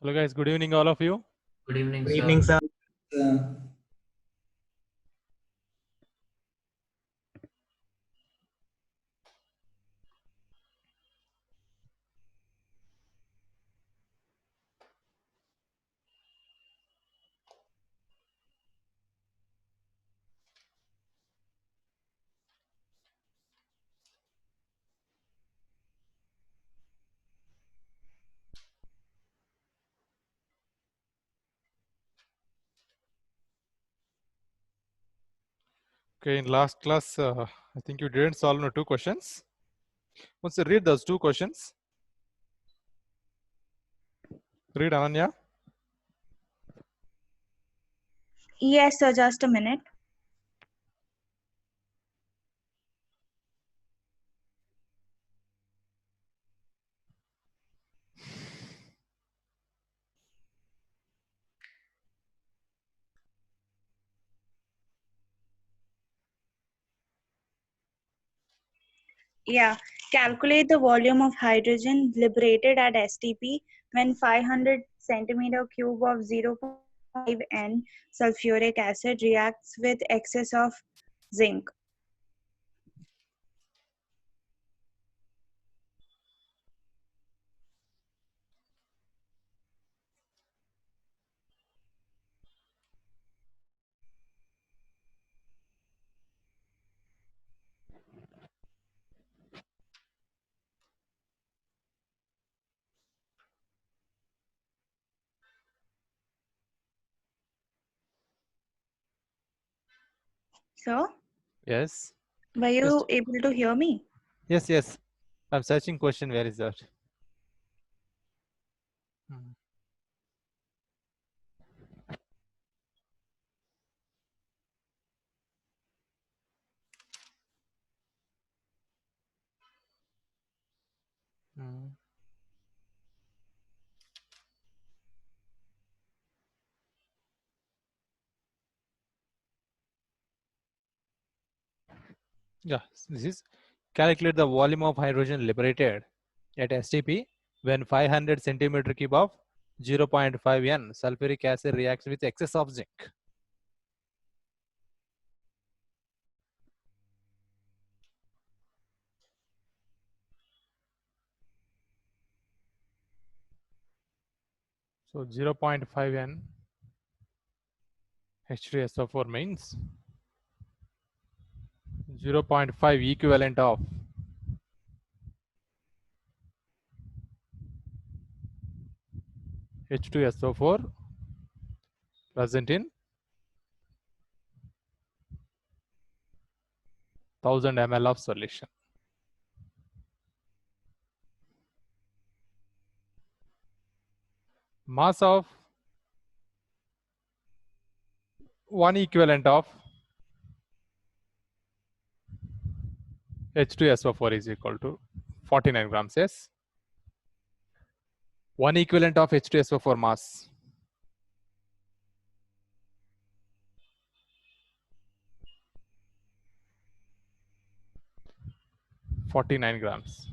Hello guys, good evening all of you. Good evening, Good evening, sir. sir. Okay, in last class, I think you didn't solve no two questions. Once you read those two questions, read Ananya. Yes, sir, just a minute. Yeah, calculate the volume of hydrogen liberated at STP when 500 centimeter cube of 0.5 N sulfuric acid reacts with excess of zinc. So, Yes. were you able to hear me? Yes. I'm searching question. Where is that? Hmm. Hmm. Yeah, this is calculate the volume of hydrogen liberated at STP when 500 centimeter cube of 0.5 N sulfuric acid reacts with excess of zinc. So 0.5 N H3SO4 means 0.5 equivalent of H2SO4 present in 1000 ml of solution. Mass of 1 equivalent of H2SO4 is equal to 49 grams. Yes. 1 equivalent of H2SO4 mass. (49 grams).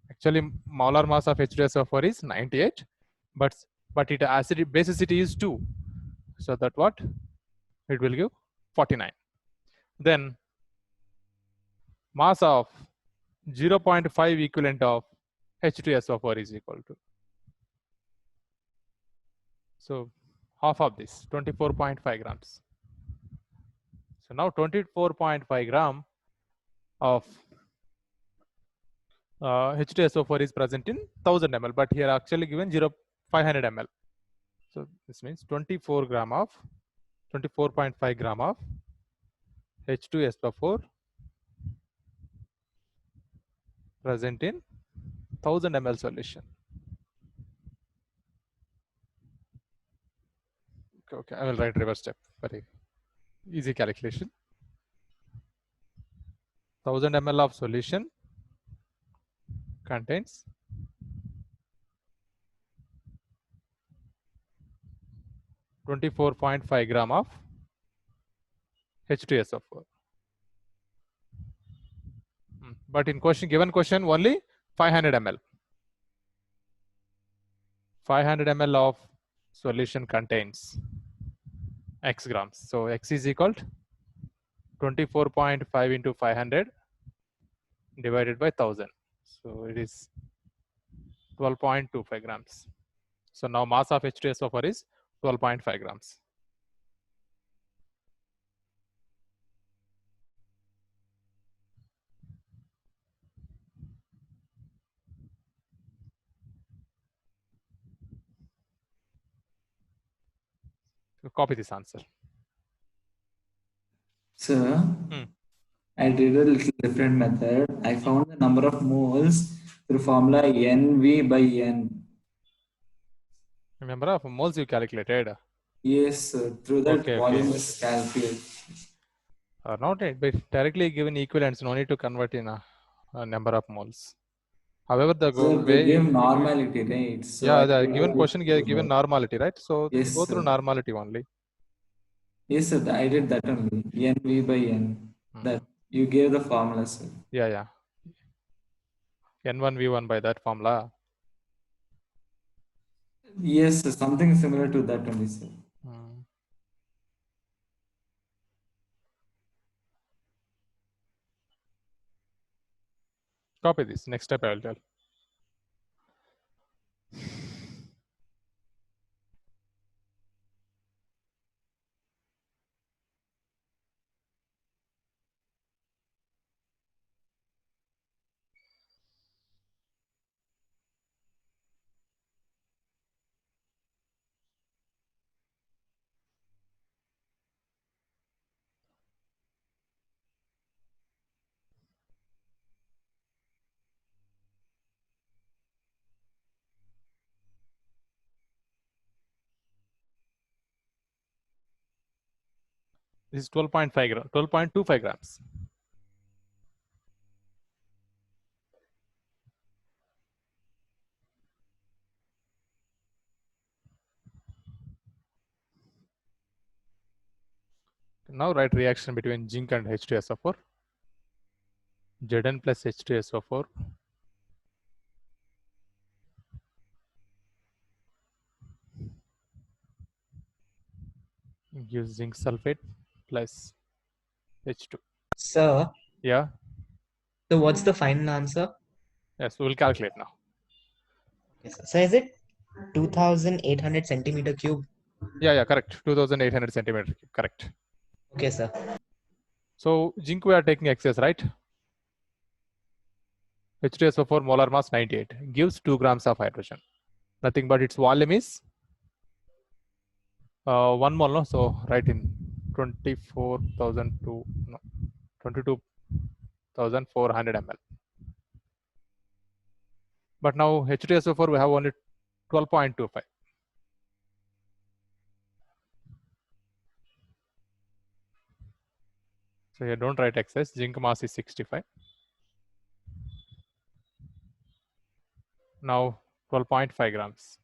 Actually, molar mass of H2SO4 is 98, but its acid basicity is 2. So that what? It will give 49. Then mass of 0.5 equivalent of H2SO4 is equal to. So half of this, 24.5 grams. So now 24.5 gram of H2SO4 is present in 1000 ml, but here actually given 500 ml. So this means 24.5 gram of H2SO4 present in 1000 ml solution. Okay, I will write reverse step. Very easy calculation. 1000 ml of solution contains 24.5 gram of H2SO4. But in given question only 500 ml. 500 ml of solution contains X grams. So X is equal to 24.5 into 500 divided by 1000. So it is 12.25 grams. So now mass of H2SO4 is 12.5 grams. So copy this answer. Sir, Hmm. I did a little different method. I found the number of moles through formula NV by N. Remember of moles you calculated. Yes, sir. Through that Okay, volume okay. is calculated. Not it, but directly given equivalents, no need to convert in a number of moles. However, the Sir, they way gave you, normality, right? So yeah, I the did given it question through given that. normality, right? So Yes, go through sir. normality only. Yes, sir. I did that only. NV by N. That you gave the formula, sir. Yeah, yeah. N1 V1 by that formula. Yes, sir. Something similar to that only, sir. Copy this. Next step I will tell. This is 12.5 grams, 12.25 grams. Now write reaction between zinc and H2SO4. Zn plus H2SO4 gives zinc sulfate plus H2. Sir, Yeah. so what's the final answer? Yes, we will calculate now. Okay, sir. So is it 2,800 centimeter cube? Yeah, correct. 2,800 centimeter cube, correct. Okay, sir. So zinc we are taking excess, right? H2SO4 molar mass 98 gives 2 grams of hydrogen. Nothing but its volume is 1 mole, no? So write in 22,400 ml. But now H2SO4 we have only 12.25. So here don't write excess. Zinc mass is 65. Now 12.5 grams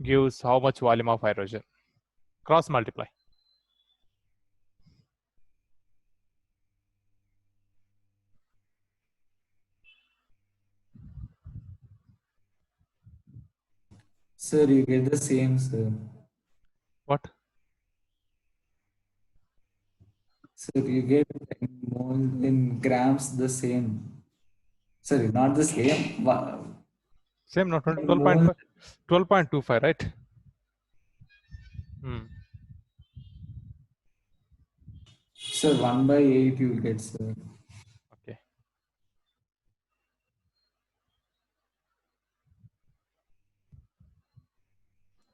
gives how much volume of hydrogen? Cross multiply. Sir, you get the same, sir. What? Sir, you get in mole in grams the same. Sorry, not the same. Same, no, In mole, 12.25, right? sir, 1 by 8 you will get, sir. Okay.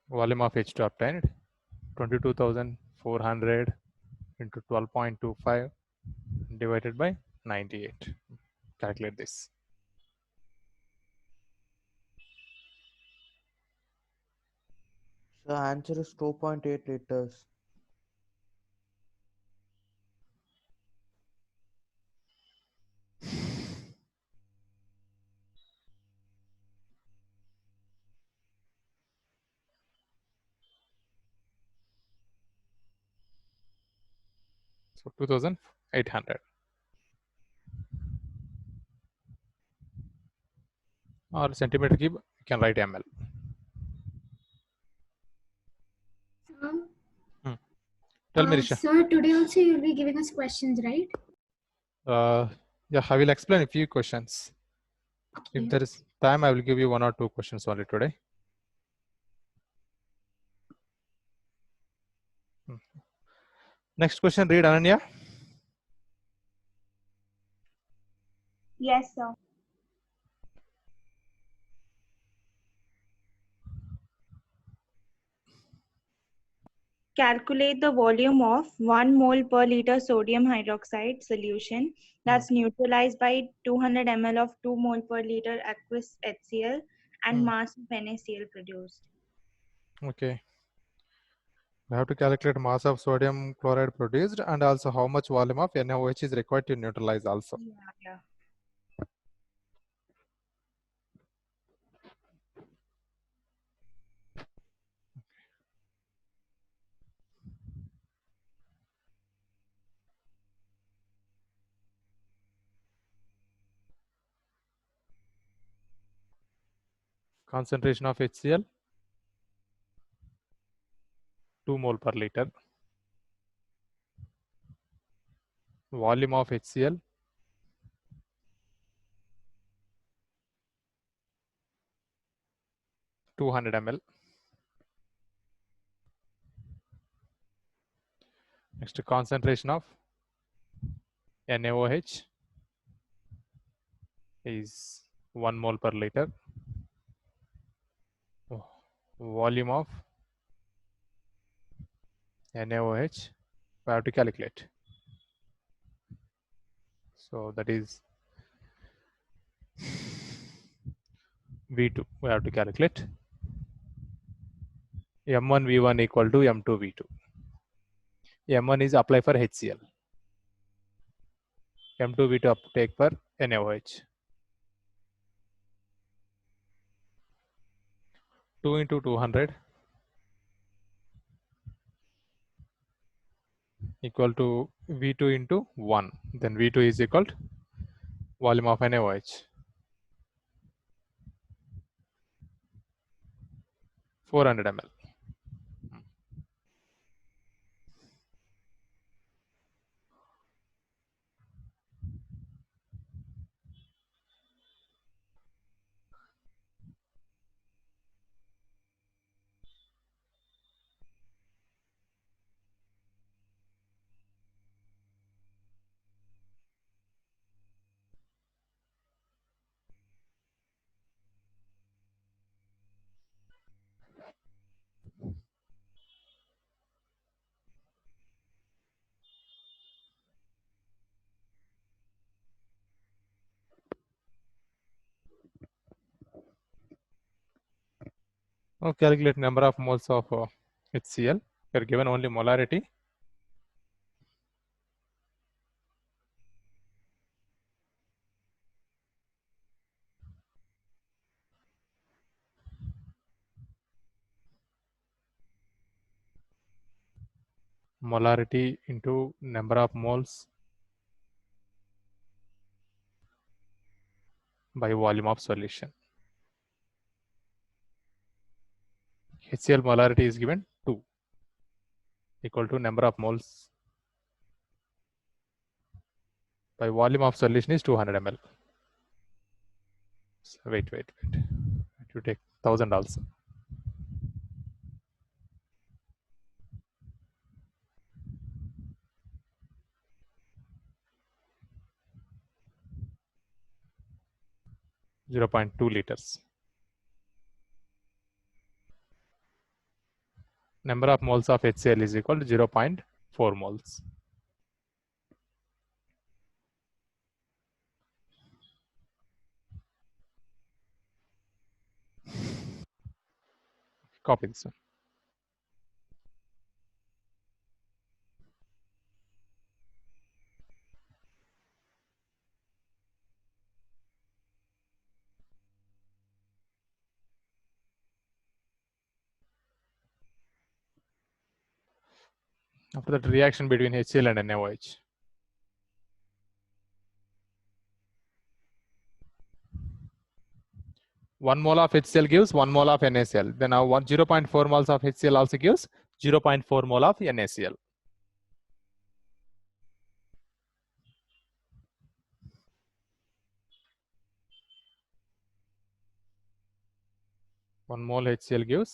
Volume of H2 obtained 22,400 into 12.25 divided by 98. Calculate this. The answer is 2.8 liters. So 2,800. Or centimeter cube, you can write ml. Tell me, Risha. Sir, today also you'll be giving us questions, right? Yeah, I will explain a few questions. If Okay. there is time, I will give you 1 or 2 questions only today. Next question, read Ananya. Yes, sir. Calculate the volume of 1 mole per liter sodium hydroxide solution that's neutralized by 200 ml of 2 mole per liter aqueous HCl and mass of NaCl produced. Okay. We have to calculate mass of sodium chloride produced and also how much volume of NaOH is required to neutralize also. Yeah. Concentration of HCl 2 mole per liter. Volume of HCl 200 ml. Next, concentration of NaOH is 1 mole per liter. Volume of NaOH we have to calculate. So that is V2 we have to calculate. M1 V1 equal to M2 V2. M1 is apply for HCl. M2 V2 uptake for NaOH. 2 into 200 equal to V2 into 1. Then V2 is equal to volume of NaOH. 400 ml. Now calculate number of moles of HCl. We are given only molarity. Molarity into number of moles by volume of solution. HCl molarity is given 2 equal to number of moles by volume of solution is 200 ml. So wait. You take 1000 also. .2 liters. Number of moles of HCl is equal to 0.4 moles. Copy this one. After that, reaction between HCl and NaOH. One mole of HCl gives 1 mole of NaCl. Then now 0.4 moles of HCl also gives 0.4 mole of NaCl. 1 mole HCl gives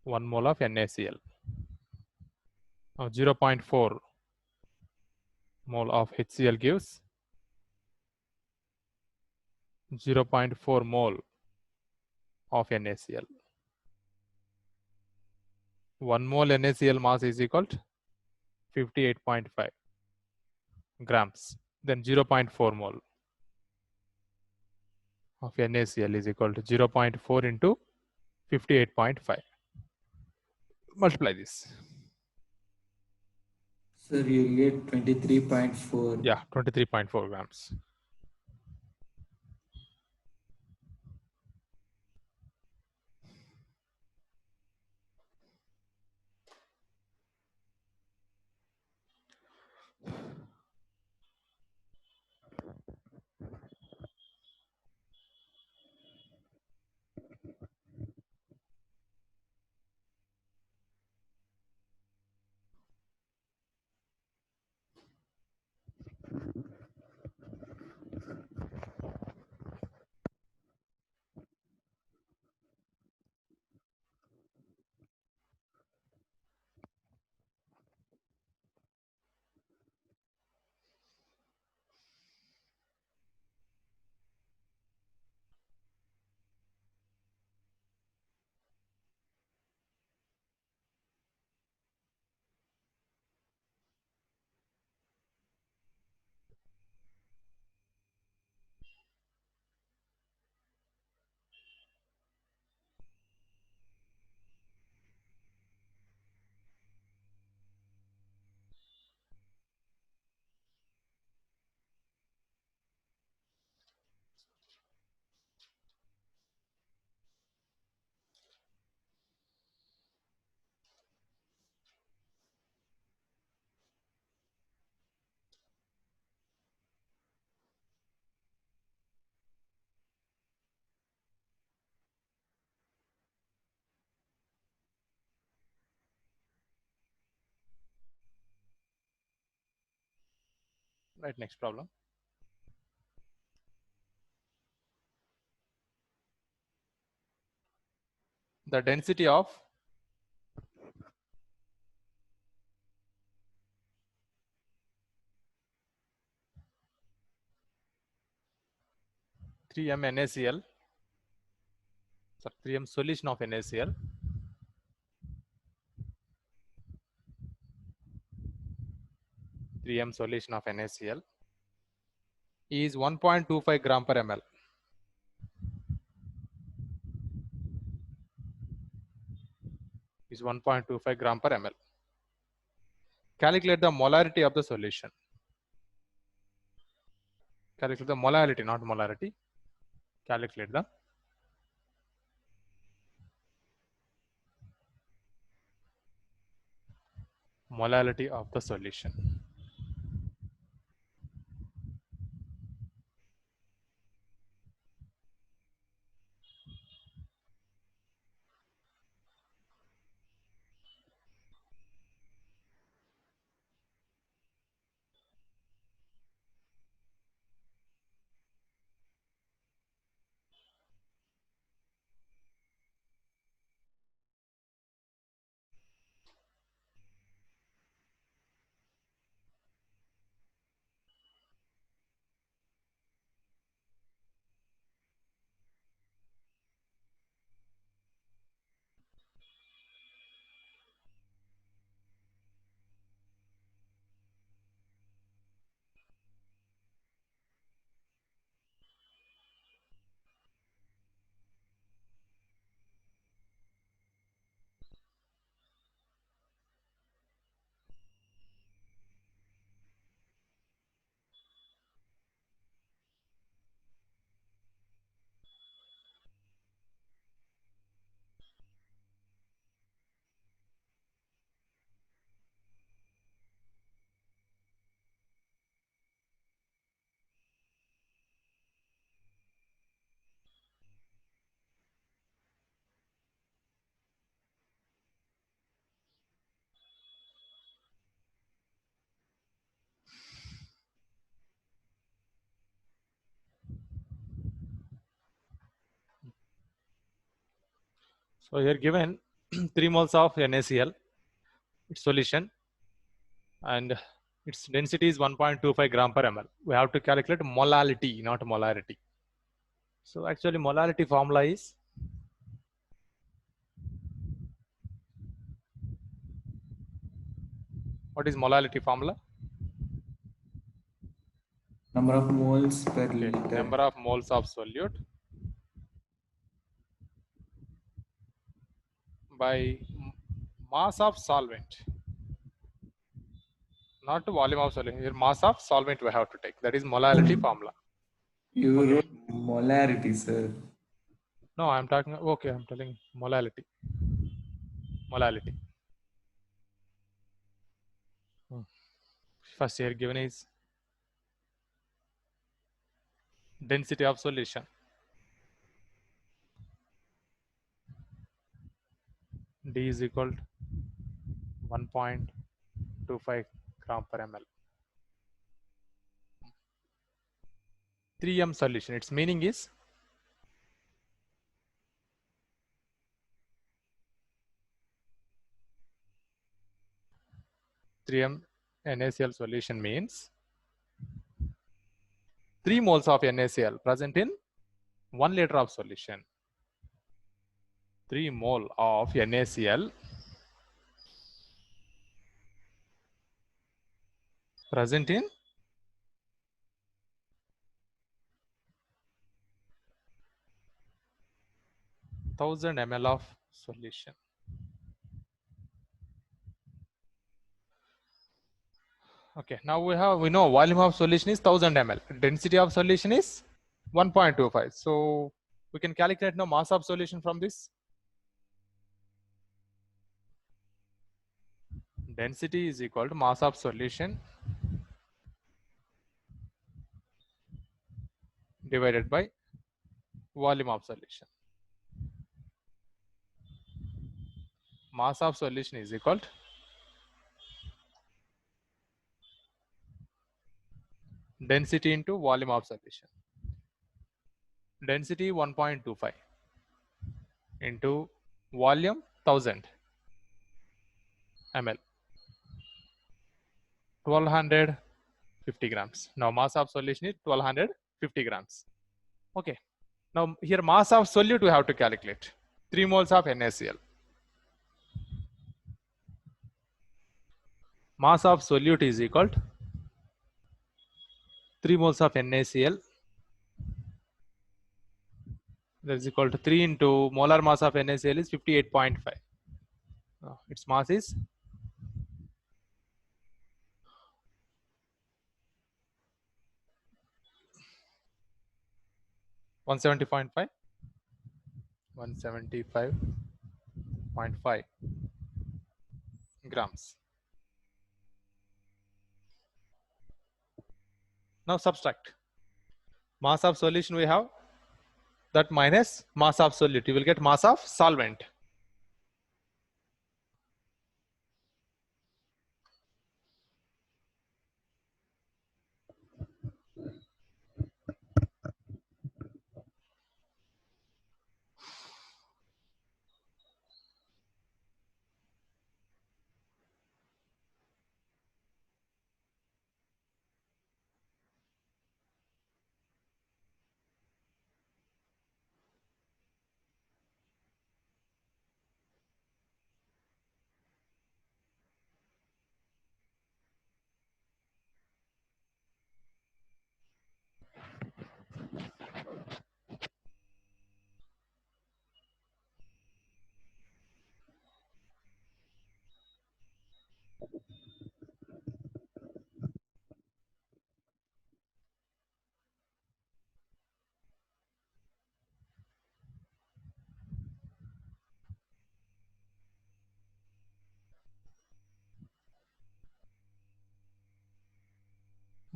1 mole of NaCl. Now 0.4 mole of HCl gives 0.4 mole of NaCl. 1 mole NaCl mass is equal to 58.5 grams. Then 0.4 mole of NaCl is equal to 0.4 into 58.5. Multiply this. Sir, you'll get 23.4. Yeah, 23.4 grams. Right, next problem. The density of three m NaCl, so 3m solution of NaCl solution of NaCl is 1.25 gram per ml. Is 1.25 gram per ml. Calculate the molarity of the solution. Calculate the molality, not molarity. Calculate the molality of the solution. So here given 3 moles of NaCl, its solution, and its density is 1.25 gram per ml. We have to calculate molality, not molarity. So actually molality formula is what is molality formula? Number of moles per Okay, liter. number of moles of solute by mass of solvent, not volume of solvent. Here mass of solvent we have to take. That is molality formula. You Okay. wrote molarity, sir. No, I'm talking. Okay, I'm telling molality. Molality. First here given is density of solution. D is equal to 1.25 gram per ml. 3M solution. Its meaning is (3M NaCl solution means 3 moles of NaCl present in 1 liter of solution. 3 mole of NaCl present in 1000 ml of solution. Okay, now we know volume of solution is 1000 ml. Density of solution is 1.25. So we can calculate now mass of solution from this. Density is equal to mass of solution divided by volume of solution. Mass of solution is equal to density into volume of solution. Density 1.25 into volume 1000 ml. 1250 grams. Now mass of solution is 1250 grams. Okay. Now here mass of solute we have to calculate. 3 moles of NaCl. Mass of solute is equal to 3 moles of NaCl. That is equal to 3 into molar mass of NaCl is 58.5. Its mass is 170.5. 175.5 grams. Now subtract. Mass of solution we have that minus mass of solute. You will get mass of solvent.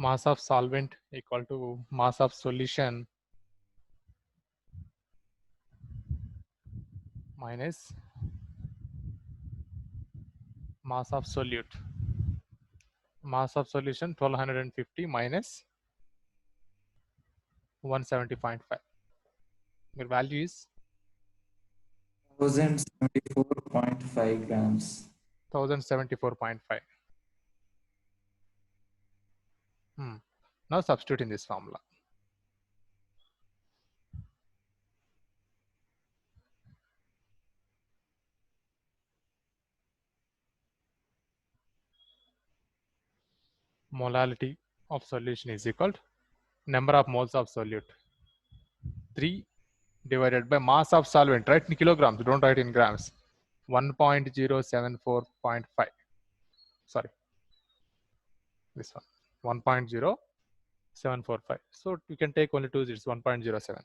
Mass of solvent equal to mass of solution minus mass of solute. Mass of solution 1250 minus 170.5. Your value is 1074.5 grams. 1074.5. Now substitute in this formula. Molality of solution is equal to number of moles of solute. 3 divided by mass of solvent, right? In kilograms, don't write in grams. 1.074.5. Sorry, this one. 1.0745. So you can take only 2 digits, 1.07.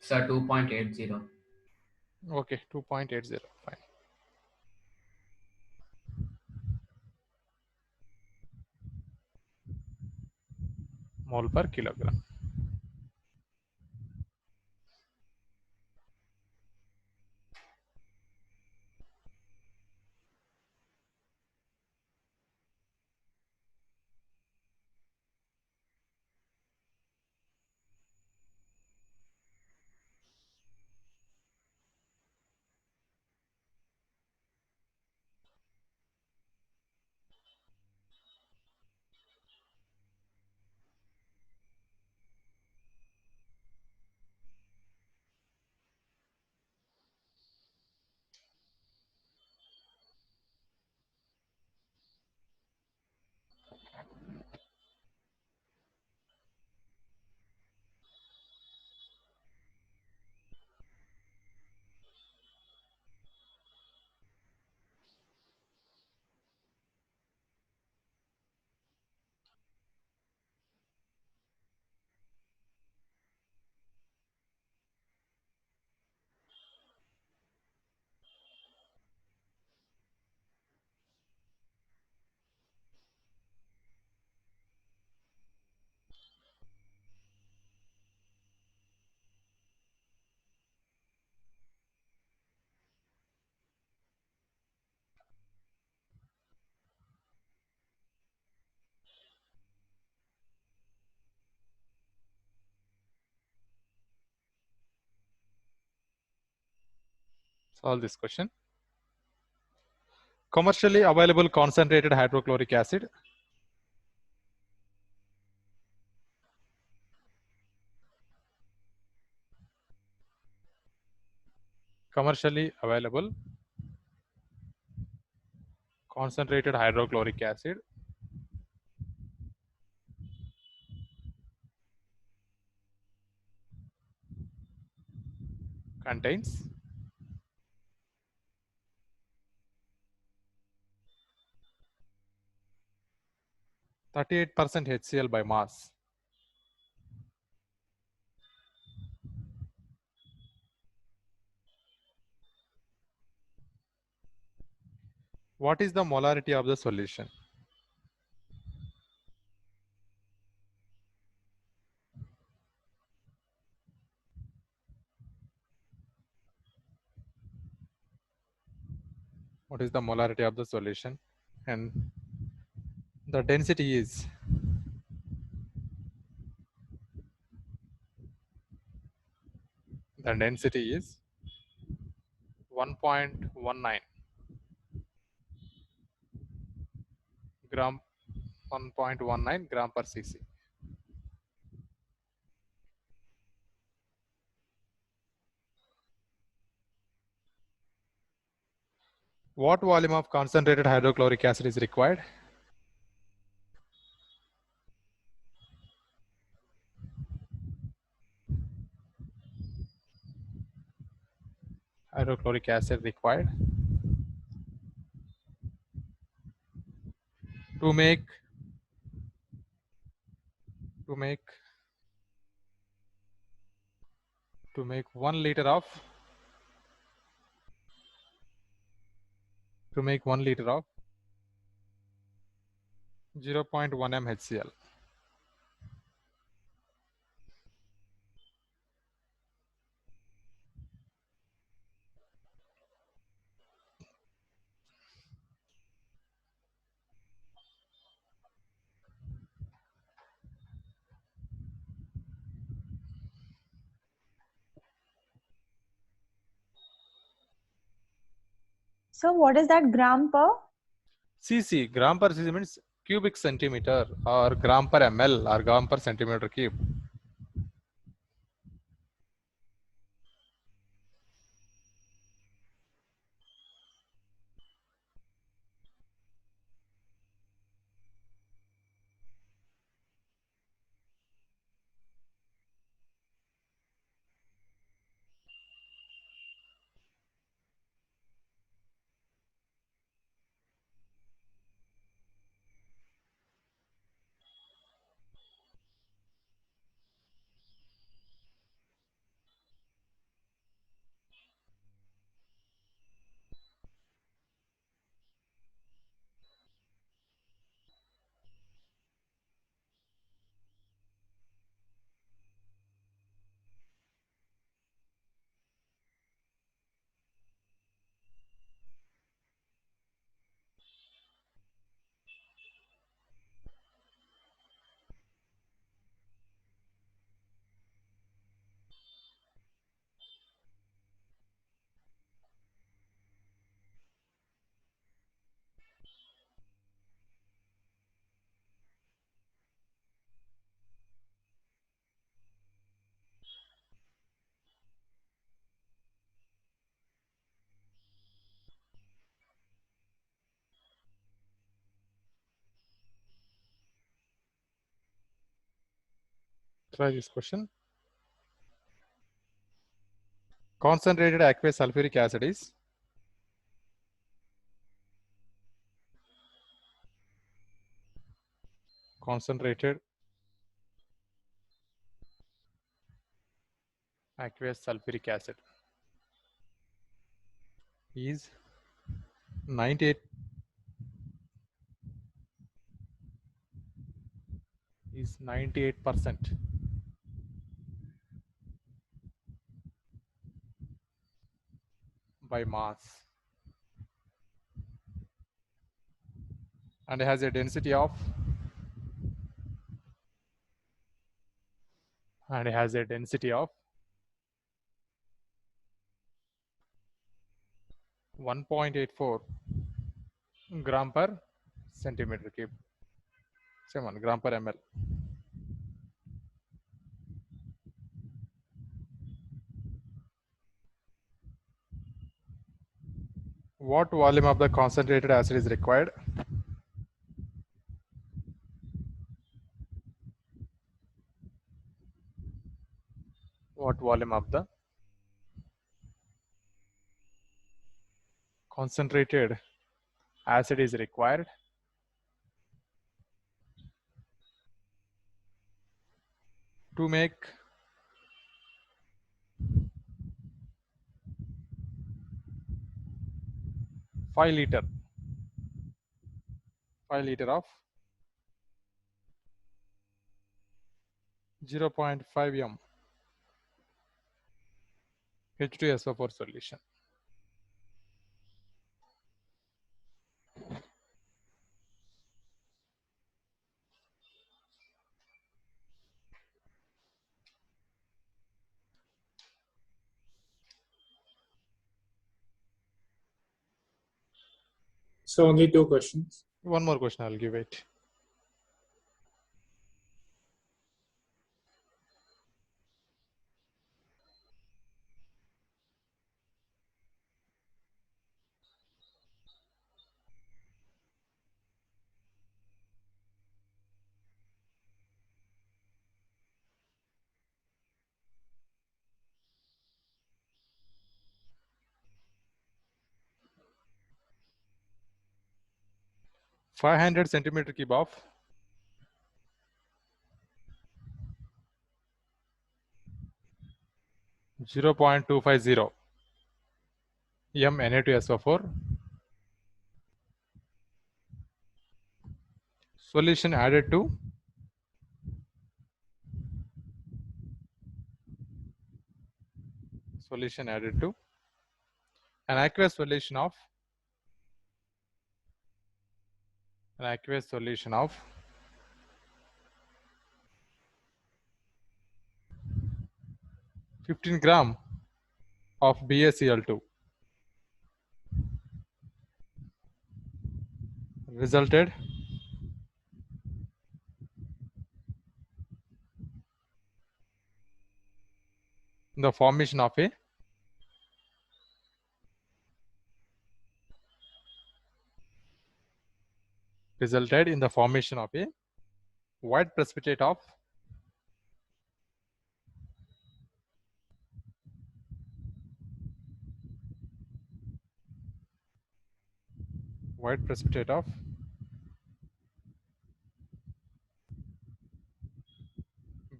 Sir, 2.80. Okay, 2.80. Fine. Mole per kilogram. Solve this question. Commercially available concentrated hydrochloric acid commercially available concentrated hydrochloric acid contains 38% HCl by mass. What is the molarity of the solution? What is the molarity of the solution? And the density is the density is 1.19 gram 1.19 gram per cc. What volume of concentrated hydrochloric acid is required? Hydrochloric acid required to make to make to make 1 liter of 0.1 m HCl. So what is that gram per? cc, gram per cc means cubic centimeter, or gram per ml, or gram per centimeter cube. Try this question. Concentrated aqueous sulfuric acid is concentrated aqueous sulfuric acid is 98 is 98% by mass, and has a density of 1.84 gram per centimeter cube. Same one, gram per ml. What volume of the concentrated acid is required? What volume of the concentrated acid is required to make 5 liter of 0.5 m H2SO4 solution? So only two questions. One more question, I'll give it. .500 centimeter cube of (0.250 m Na2SO4 solution added to an aqueous solution of 15 gram of BaCl2. resulted in the formation of a white precipitate of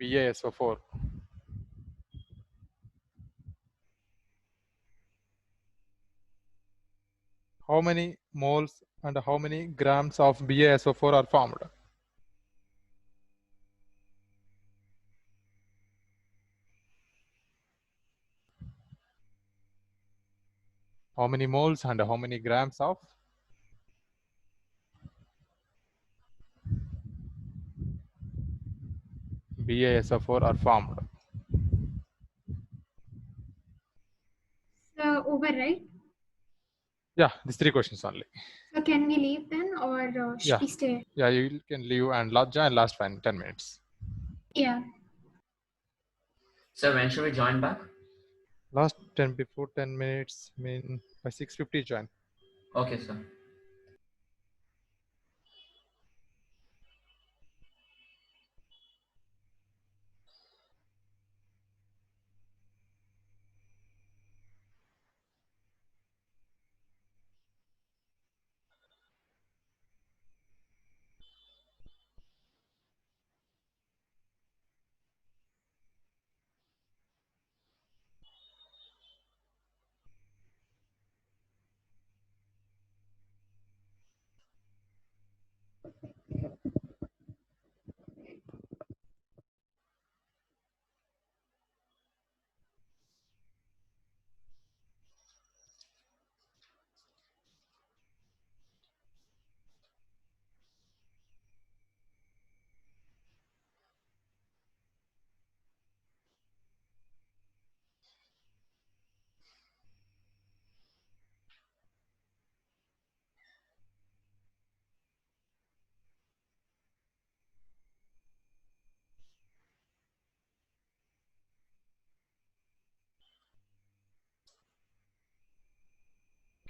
BaSO4. How many moles and how many grams of BaSO4 are formed? How many moles and how many grams of BaSO4 are formed? So over, right? Yeah, these 3 questions only. So can we leave then, or should Yeah. we stay? Yeah, you can leave and join last 10 minutes. Yeah. So when should we join back? Last 10 before 10 minutes, mean by 6:50 join. Okay, sir.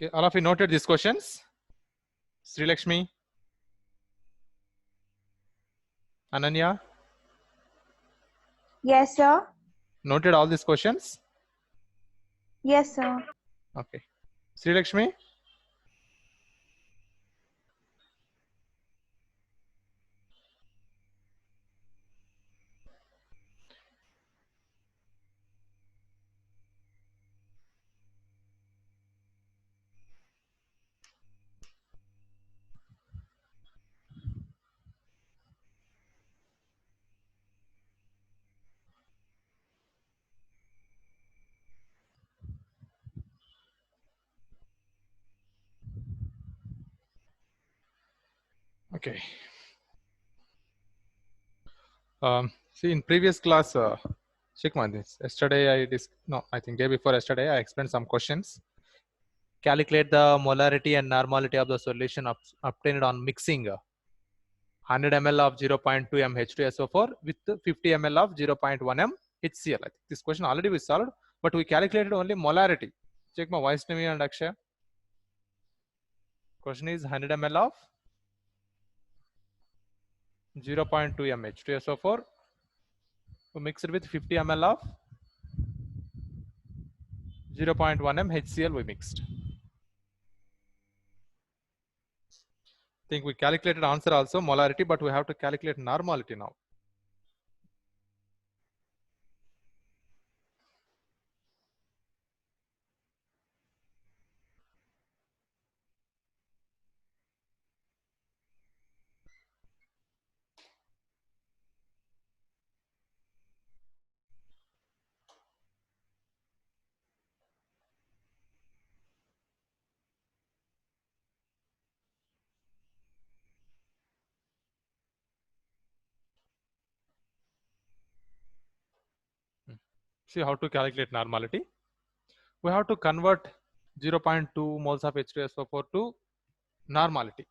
Okay, all of you noted these questions? Sri Lakshmi, Ananya, Yes, sir. noted all these questions? Yes, sir. Okay. Sri Lakshmi? Okay. See, in previous class, Shikman, yesterday I think day before yesterday, I explained some questions. Calculate the molarity and normality of the solution obtained on mixing 100 ml of 0.2 m H2SO4 with 50 ml of 0.1 m HCl. I think this question already we solved, but we calculated only molarity. Check my Vaishnavi and Akshay. Question is 100 ml of 0.2 m H2SO4 mixed with 50 ml of 0.1 m HCl we mixed. I think we calculated answer also molarity, but we have to calculate normality now. See how to calculate normality. We have to convert 0.2 moles of H2SO4 to normality.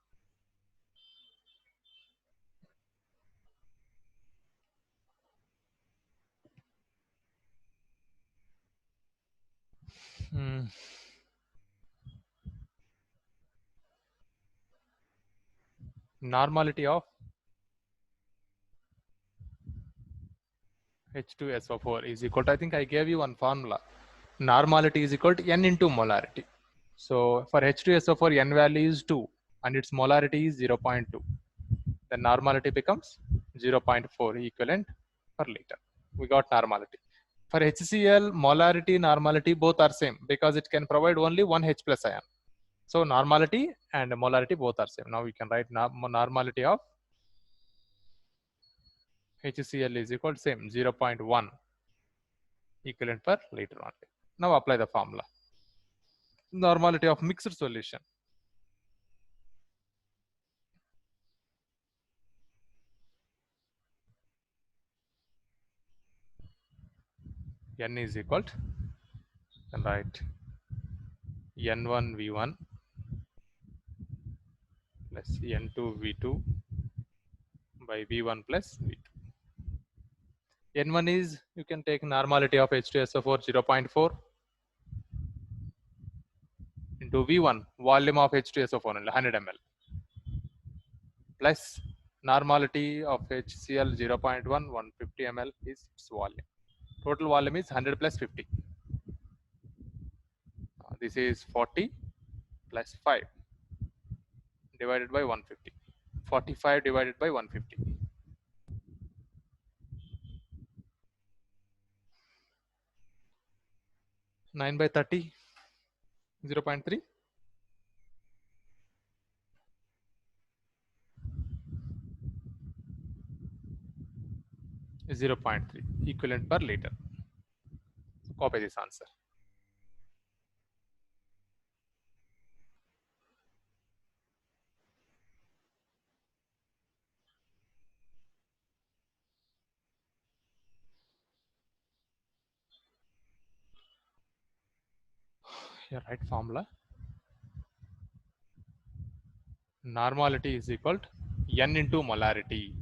Normality of H2SO4 is equal to, I think I gave you one formula. Normality is equal to N into molarity. So for H2SO4, N value is 2 and its molarity is 0.2. Then normality becomes 0.4 equivalent per liter. We got normality. For HCl, molarity, normality both are same because it can provide only one H plus ion. So normality and molarity both are same. Now we can write normality of HCl is equal to same 0.1 equivalent per liter only. Now apply the formula. Normality of mixed solution. N is equal to, and write N1 V1 plus N2 V2 by V1 plus V2. N1 is, you can take normality of H2SO4 0.4 into V1, volume of H2SO4 100 ml, plus normality of HCl 0.1, 150 ml is its volume. Total volume is 100 plus 50. This is 40 plus 5 divided by 150. 45 divided by 150. 9 by 30, 0.3. 0.3 equivalent per liter. So copy this answer. Here write formula. Normality is equal to N into molarity.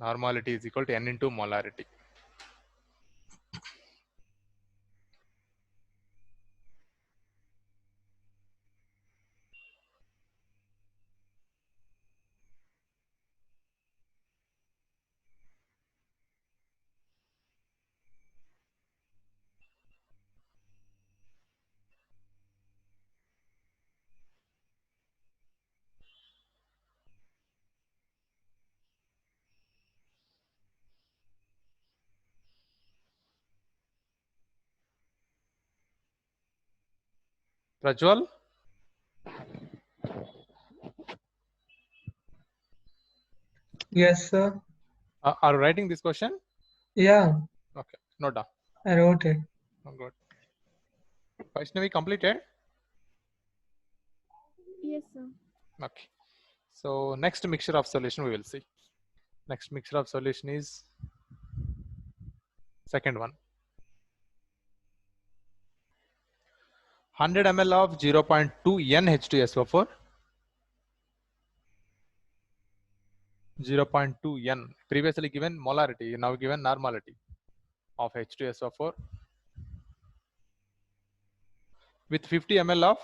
Normality is equal to N into molarity. Prajwal, Yes, sir. are you writing this question? Yeah, Okay, note down. I wrote it. Oh, good. Vaishnavi completed? Yes, sir. Okay. So next mixture of solution we will see. Next mixture of solution is second one. 100 ml of 0.2 N H2SO4. 0.2 N. Previously given molarity, now given normality of H2SO4 with 50 ml of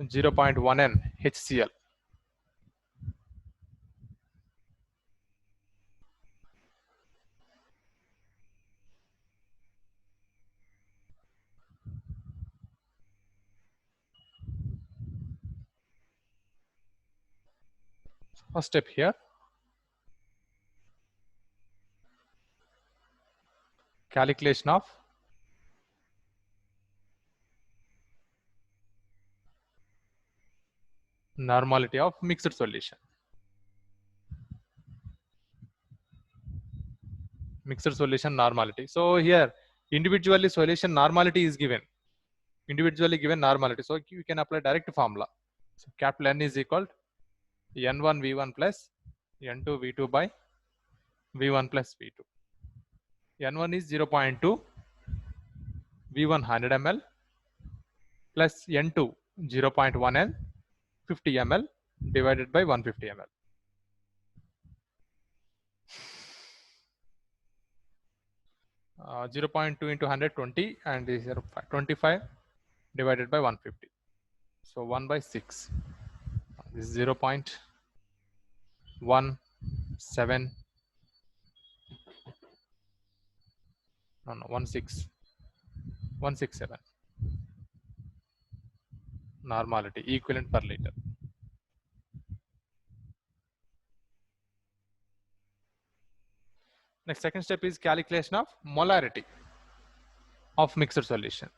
0.1 N HCl. First step here. Calculation of normality of mixed solution. Mixed solution normality. So here individually solution normality is given. Individually given normality. So you can apply direct formula. So capital N is equal to N1 V1 plus N2 V2 by V1 plus V2. N1 is 0.2, V1 100 ml plus N2 0.1 N 50 ml divided by 150 ml. Uh, 0.2 into 120 and is 25 divided by 150. So 1 by 6. This is 0.17. No, 167. Normality equivalent per liter. Next, second step is calculation of molarity of mixed solution.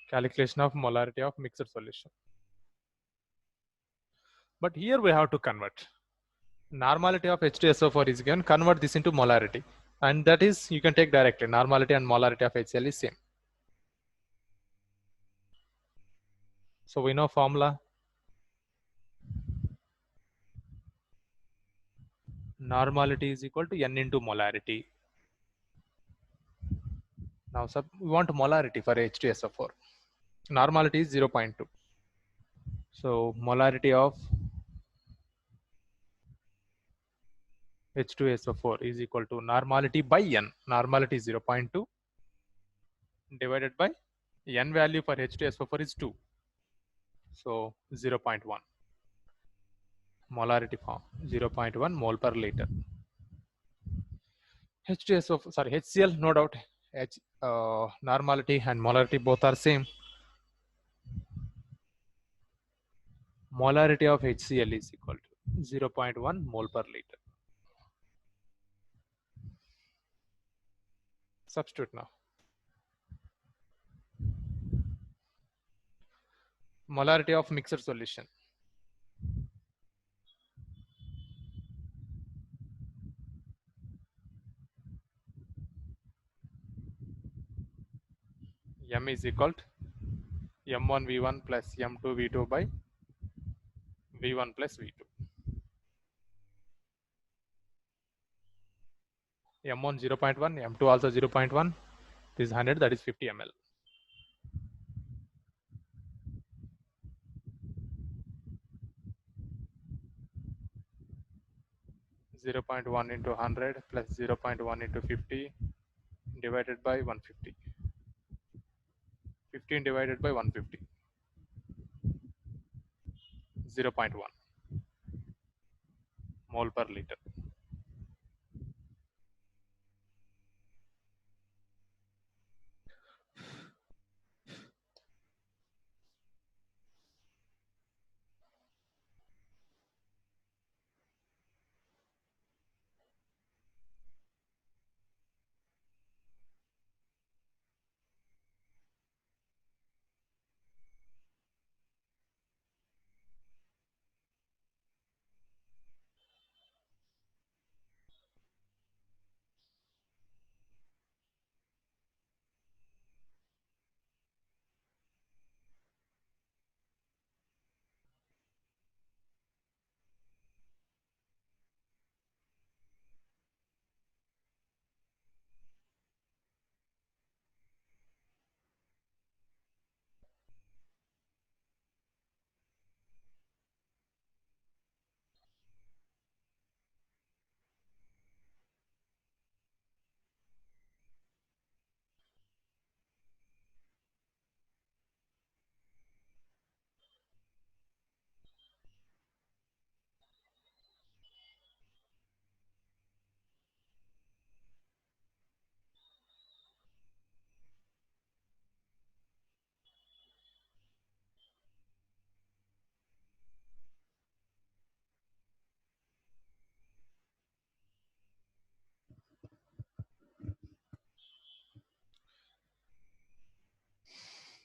Calculation of molarity of mixed solution. But here we have to convert. Normality of H2SO4 is given, convert this into molarity. And that is, you can take directly. Normality and molarity of HCl is same. So we know formula. Normality is equal to N into molarity. Now we want molarity for H2SO4. Normality is 0.2. So molarity of H2SO4 is equal to normality by N. Normality is 0.2 divided by N value for H2SO4 is 2. So 0.1. Molarity form 0.1 mole per liter. H2SO4, sorry, HCl, no doubt. Normality and molarity both are same. Molarity of HCl is equal to 0.1 mole per liter. Substitute now. Molarity of mixed solution. M is equal to M1 V1 plus M2 V2 by V1 plus V2. M1 0.1, M2 also 0.1. This is 100, that is 50 ml. Zero 0.1 into 100 plus 0.1 into 50 divided by 150. 15 divided by 150. 0.1 mole per liter.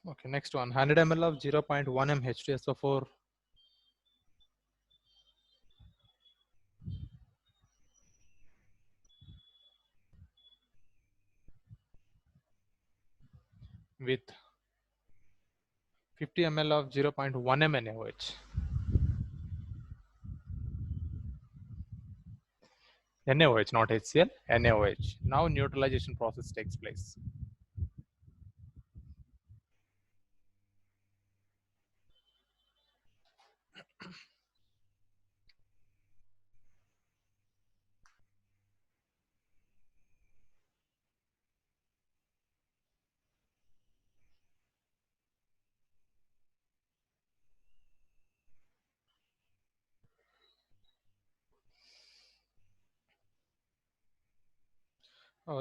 Okay, next one, 100 ml of 0.1 m H2SO4 with 50 ml of 0.1 m NaOH. NaOH, not HCl, NaOH. Now neutralization process takes place.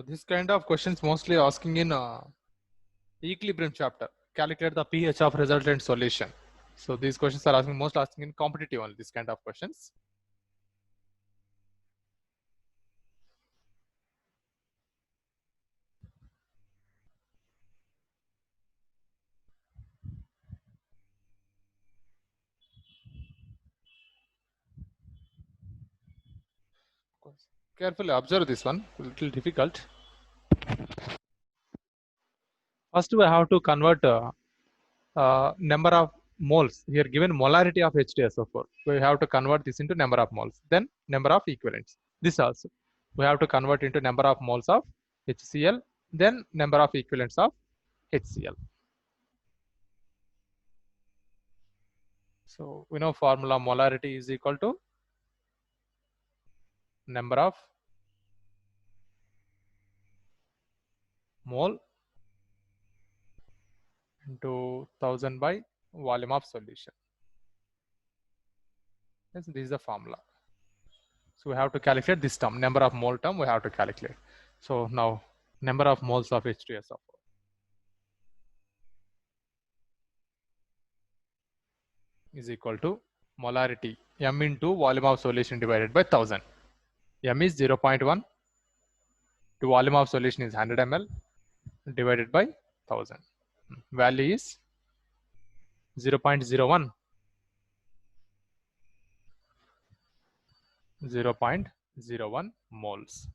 This kind of questions mostly asking in equilibrium chapter. Calculate the pH of resultant solution. So these questions are asking in competitive only, this kind of questions. Carefully observe this one, a little difficult. First we have to convert number of moles. Here given molarity of H2SO4. We have to convert this into number of moles. Then number of equivalents. This also. We have to convert into number of moles of HCl. Then number of equivalents of HCl. So we know formula molarity is equal to number of mole into 1000 by volume of solution. Yes, this is the formula. So we have to calculate this term, number of mole term we have to calculate. So now number of moles of H2SO4 is equal to molarity M into volume of solution divided by 1000. M is 0.1 to volume of solution is 100 ml divided by 1000. Value is 0.01. 0.01 moles.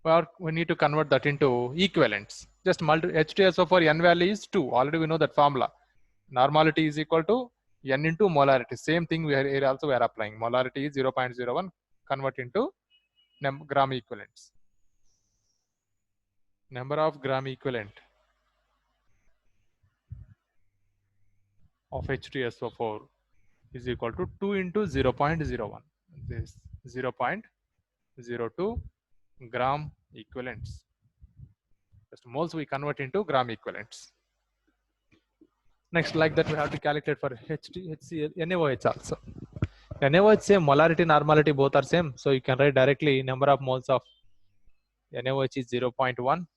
Or we need to convert that into equivalents. Just H2SO4 N value is 2. Already we know that formula. Normality is equal to N into molarity. Same thing here also we are applying. Molarity is 0.01. Convert into gram equivalents. Number of gram equivalent of H2SO4 is equal to 2 into 0.01. This 0.02 gram equivalents. Just moles we convert into gram equivalents. Next, like that, we have to calculate for HCl, NaOH also. NaOH same, molarity, normality both are same. So you can write directly number of moles of NaOH is 0.1.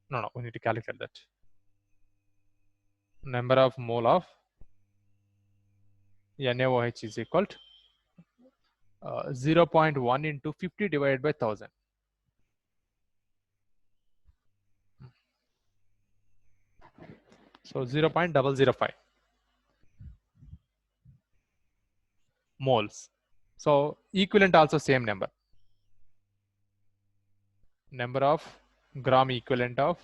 No, we need to calculate that. Number of mole of NaOH is equal to 0.1 into 50 divided by 1000. So 0.005 moles. So equivalent also same number. Number of gram equivalent of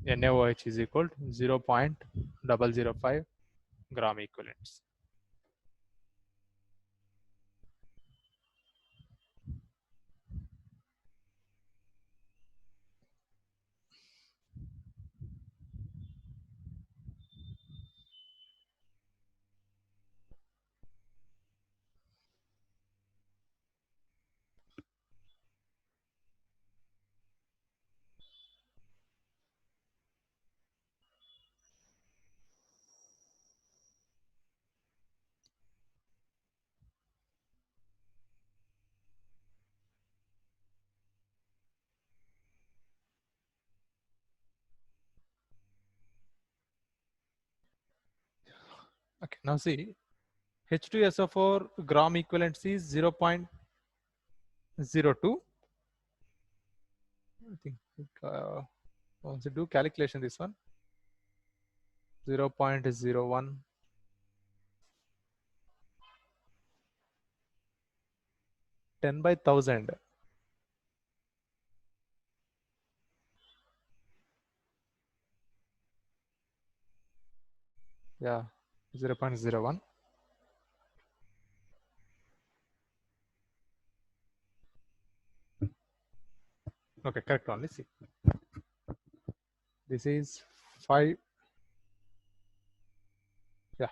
NaOH is equal to 0.005 gram equivalents. Okay, now see, H2SO4 gram equivalent is 0.02. I think once you do calculation, this one 0.01 10 by 1000. Yeah, 0.01. Okay, correct only. See, this is 5. Yeah.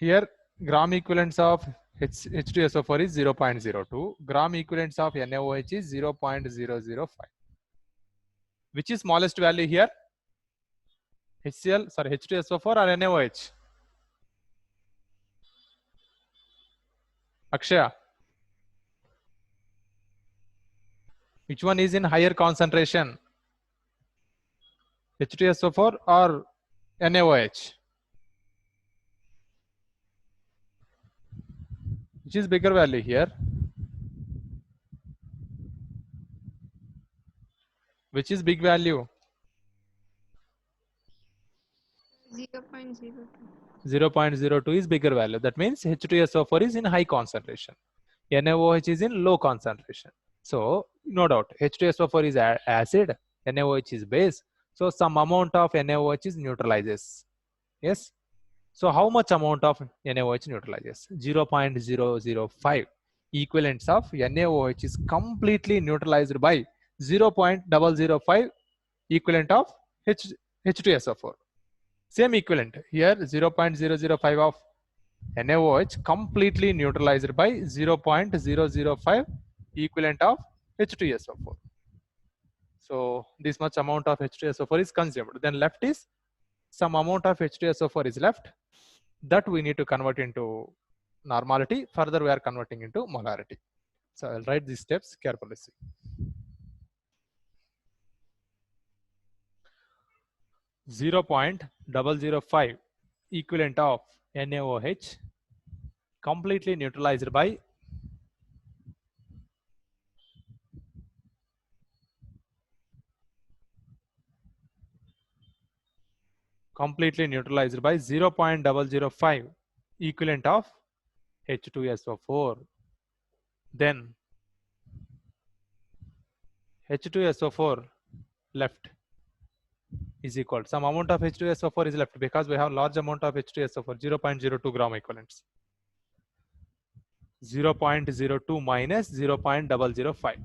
Here, gram equivalence of H2SO4 is 0.02. Gram equivalence of NaOH is 0.005. Which is smallest value here? H2SO4 or NaOH? Akshaya. Which one is in higher concentration? H2SO4 or NaOH? Which is bigger value here? Which is big value? 0.02. 0.02 is bigger value. That means H2SO4 is in high concentration. NaOH is in low concentration. So no doubt H2SO4 is acid, NaOH is base. So some amount of NaOH is neutralizes. Yes. So how much amount of NaOH neutralizes? 0.005. Equivalents of NaOH is completely neutralized by 0.005 equivalent of H2SO4. Same equivalent here, 0.005 of NaOH completely neutralized by 0.005 equivalent of H2SO4. So this much amount of H2SO4 is consumed. Then left is some amount of H2SO4 is left that we need to convert into normality. Further, we are converting into molarity. So I'll write these steps carefully. See. .005 equivalent of NaOH completely neutralized by completely neutralized by 0.005 equivalent of H2SO4. Then H2SO4 left is equal to some amount of H2SO4 is left because we have large amount of H2SO4, 0.02 gram equivalents. 0.02 minus 0.005.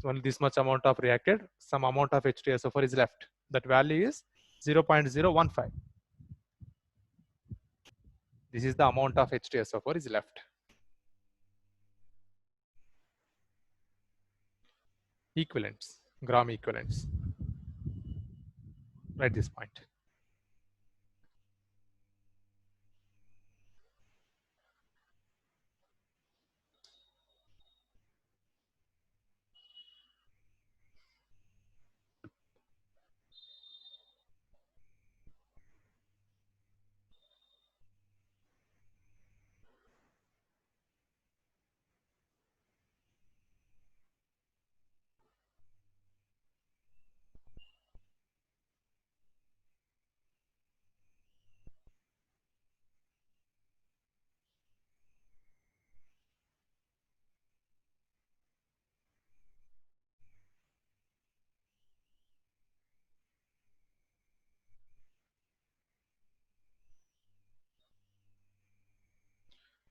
Only this much amount of reacted, some amount of H2SO4 is left. That value is 0.015. This is the amount of H2SO4 is left. Equivalents, gram equivalents. Write this point.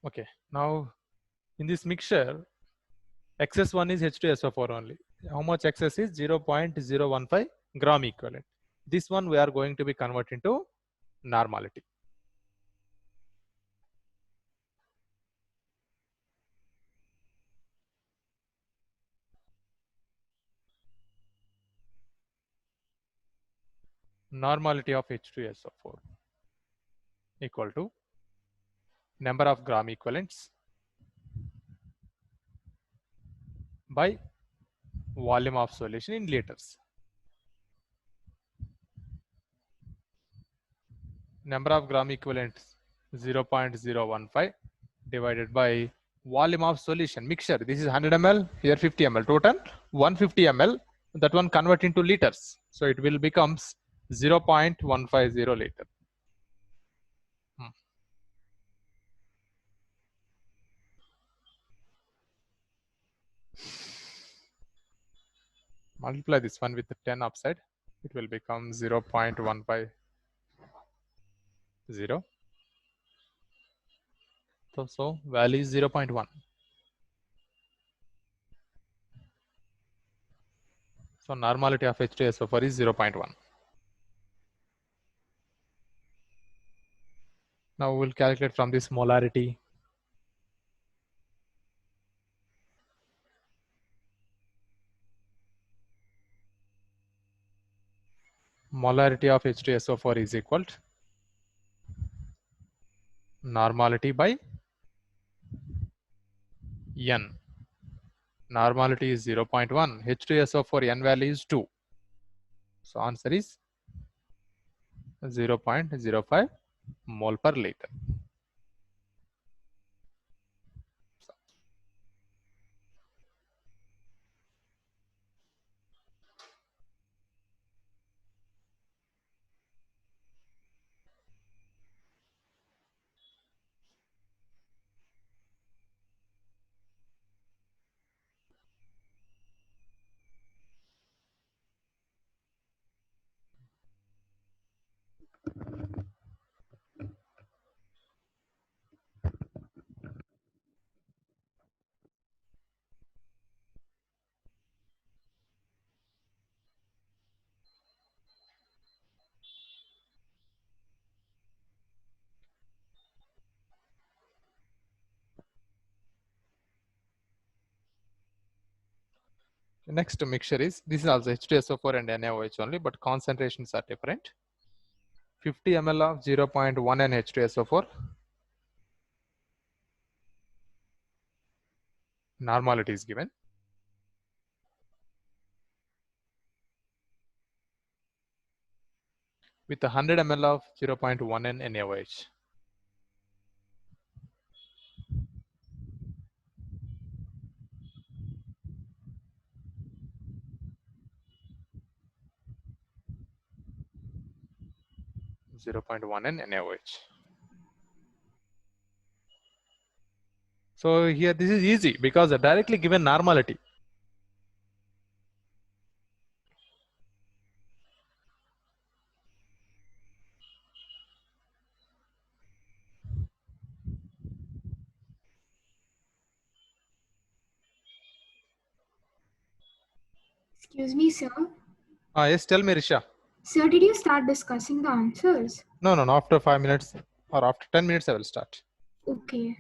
Okay, now in this mixture, excess one is H2SO4 only. How much excess is 0.015 gram equivalent. This one we are going to be converted to normality. Normality of H2SO4 equal to number of gram equivalents by volume of solution in liters. Number of gram equivalents 0.015 divided by volume of solution mixture. This is 100 ml, here 50 ml, total 150 ml. That one convert into liters. So it will becomes 0.150 liter. Multiply this one with the 10 upside, it will become 0.150. So value is 0.1. So normality of H2SO4 is 0.1. Now we'll calculate from this molarity. Molarity of H2SO4 is equal to normality by N. Normality is 0.1. H2SO4 N value is 2. So answer is 0.05 mole per liter. The next mixture is, this is also H2SO4 and NaOH only, but concentrations are different. 50 ml of 0.1 N H2SO4. Normality is given. With 100 ml of 0.1 N NaOH. (0.1 N NaOH). So here this is easy because directly given normality. Excuse me, sir. Yes, tell me, Risha. Sir, did you start discussing the answers? No, after 5 minutes or after 10 minutes I will start. Okay.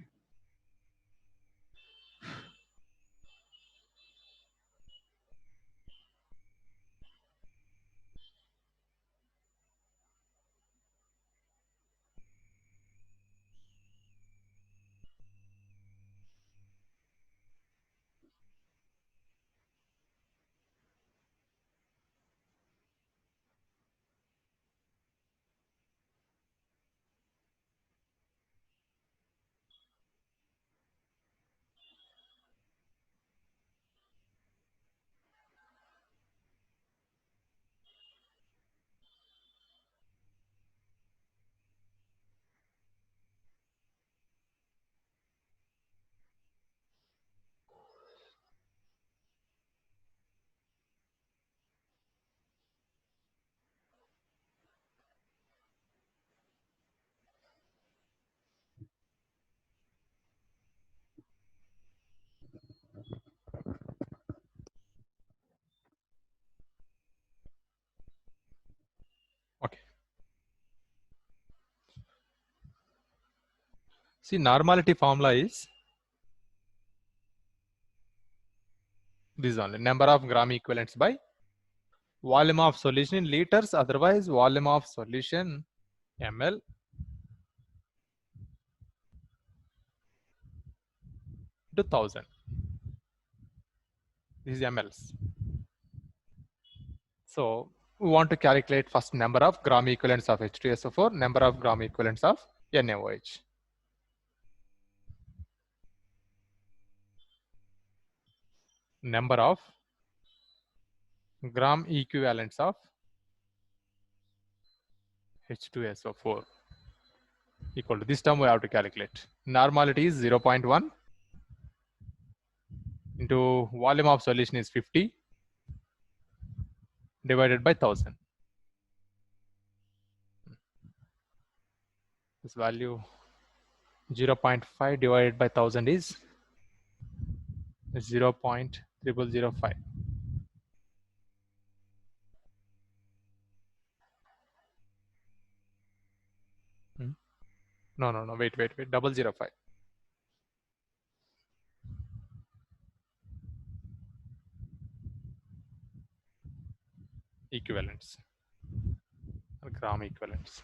Okay. See, normality formula is this only, number of gram equivalents by volume of solution in liters, otherwise volume of solution ml to 1000. This is mLs. So we want to calculate first number of gram equivalents of H2SO4, number of gram equivalents of NaOH. Number of gram equivalents of H2SO4 equal to this term we have to calculate. Normality is 0.1 into volume of solution is 50 divided by 1000. This value 0.5 divided by 1000 is 0.0005. No, wait. 005. Equivalents. Or gram equivalents.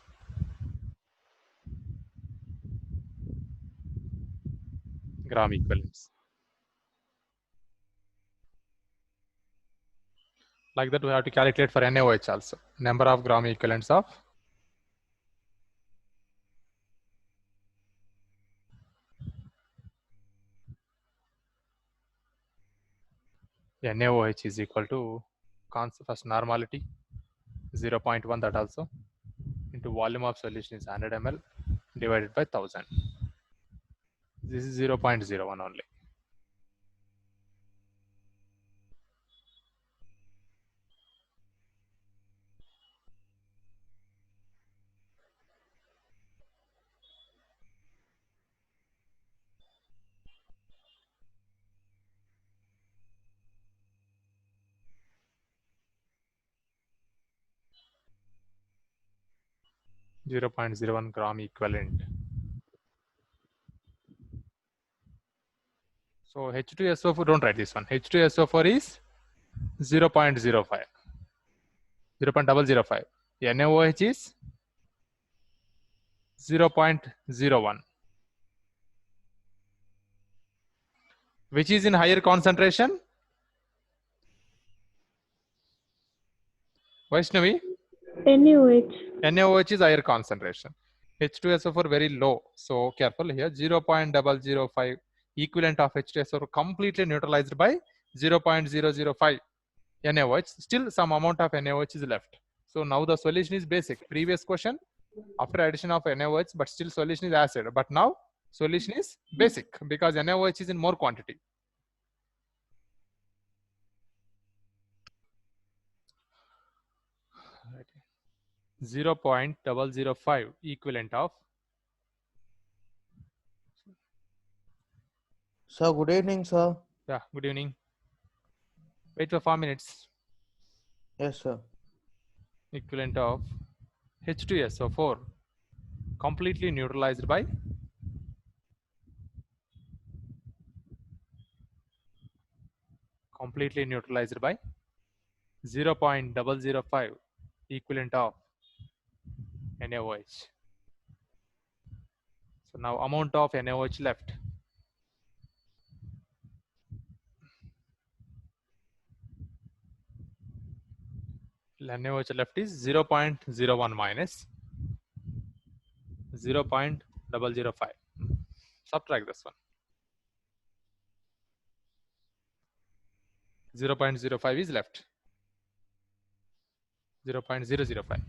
Gram equivalents. Like that, we have to calculate for NaOH also. Number of gram equivalents of NaOH is equal to first normality 0.1, that also into volume of solution is 100 ml divided by 1000. This is 0.01 only. Zero 0.01 gram equivalent. So H2SO4, don't write this one. H2SO4 is 0.05. 0.005. NaOH is 0.01. Which is in higher concentration? Vaishnavi? NaOH. NaOH is higher concentration. H2SO4 very low. So careful here. 0.005 equivalent of H2SO4 completely neutralized by 0.005 NaOH. Still some amount of NaOH is left. So now the solution is basic. Previous question, after addition of NaOH, but still solution is acid. But now solution is basic because NaOH is in more quantity. Right. 0.005 equivalent of. Sir, good evening, sir. Yeah, good evening. Wait for 4 minutes. Yes, sir. Equivalent of H2SO4 completely neutralized by 0.005 equivalent of NaOH. So now amount of NaOH left. NaOH left is 0.01 minus 0.005. Subtract this one. 0.05 is left. 0.005.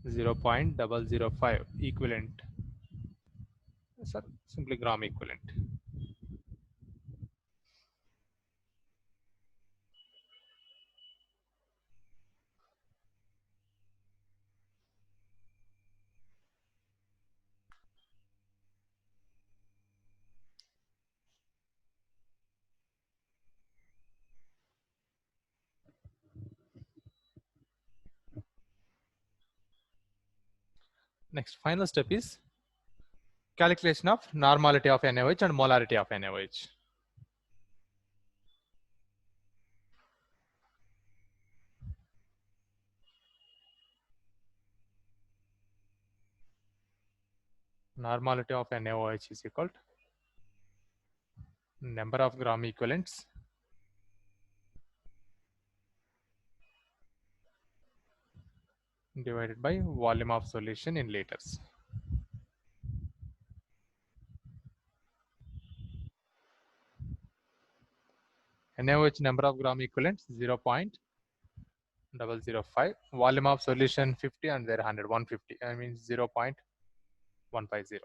0.005 equivalent. Sir, simply gram equivalent. Next, final step is calculation of normality of NaOH and molarity of NaOH. Normality of NaOH is equal to number of gram equivalents divided by volume of solution in liters. NaOH number of gram equivalents 0.005, volume of solution 50 and there 100, 150. I mean 0.150.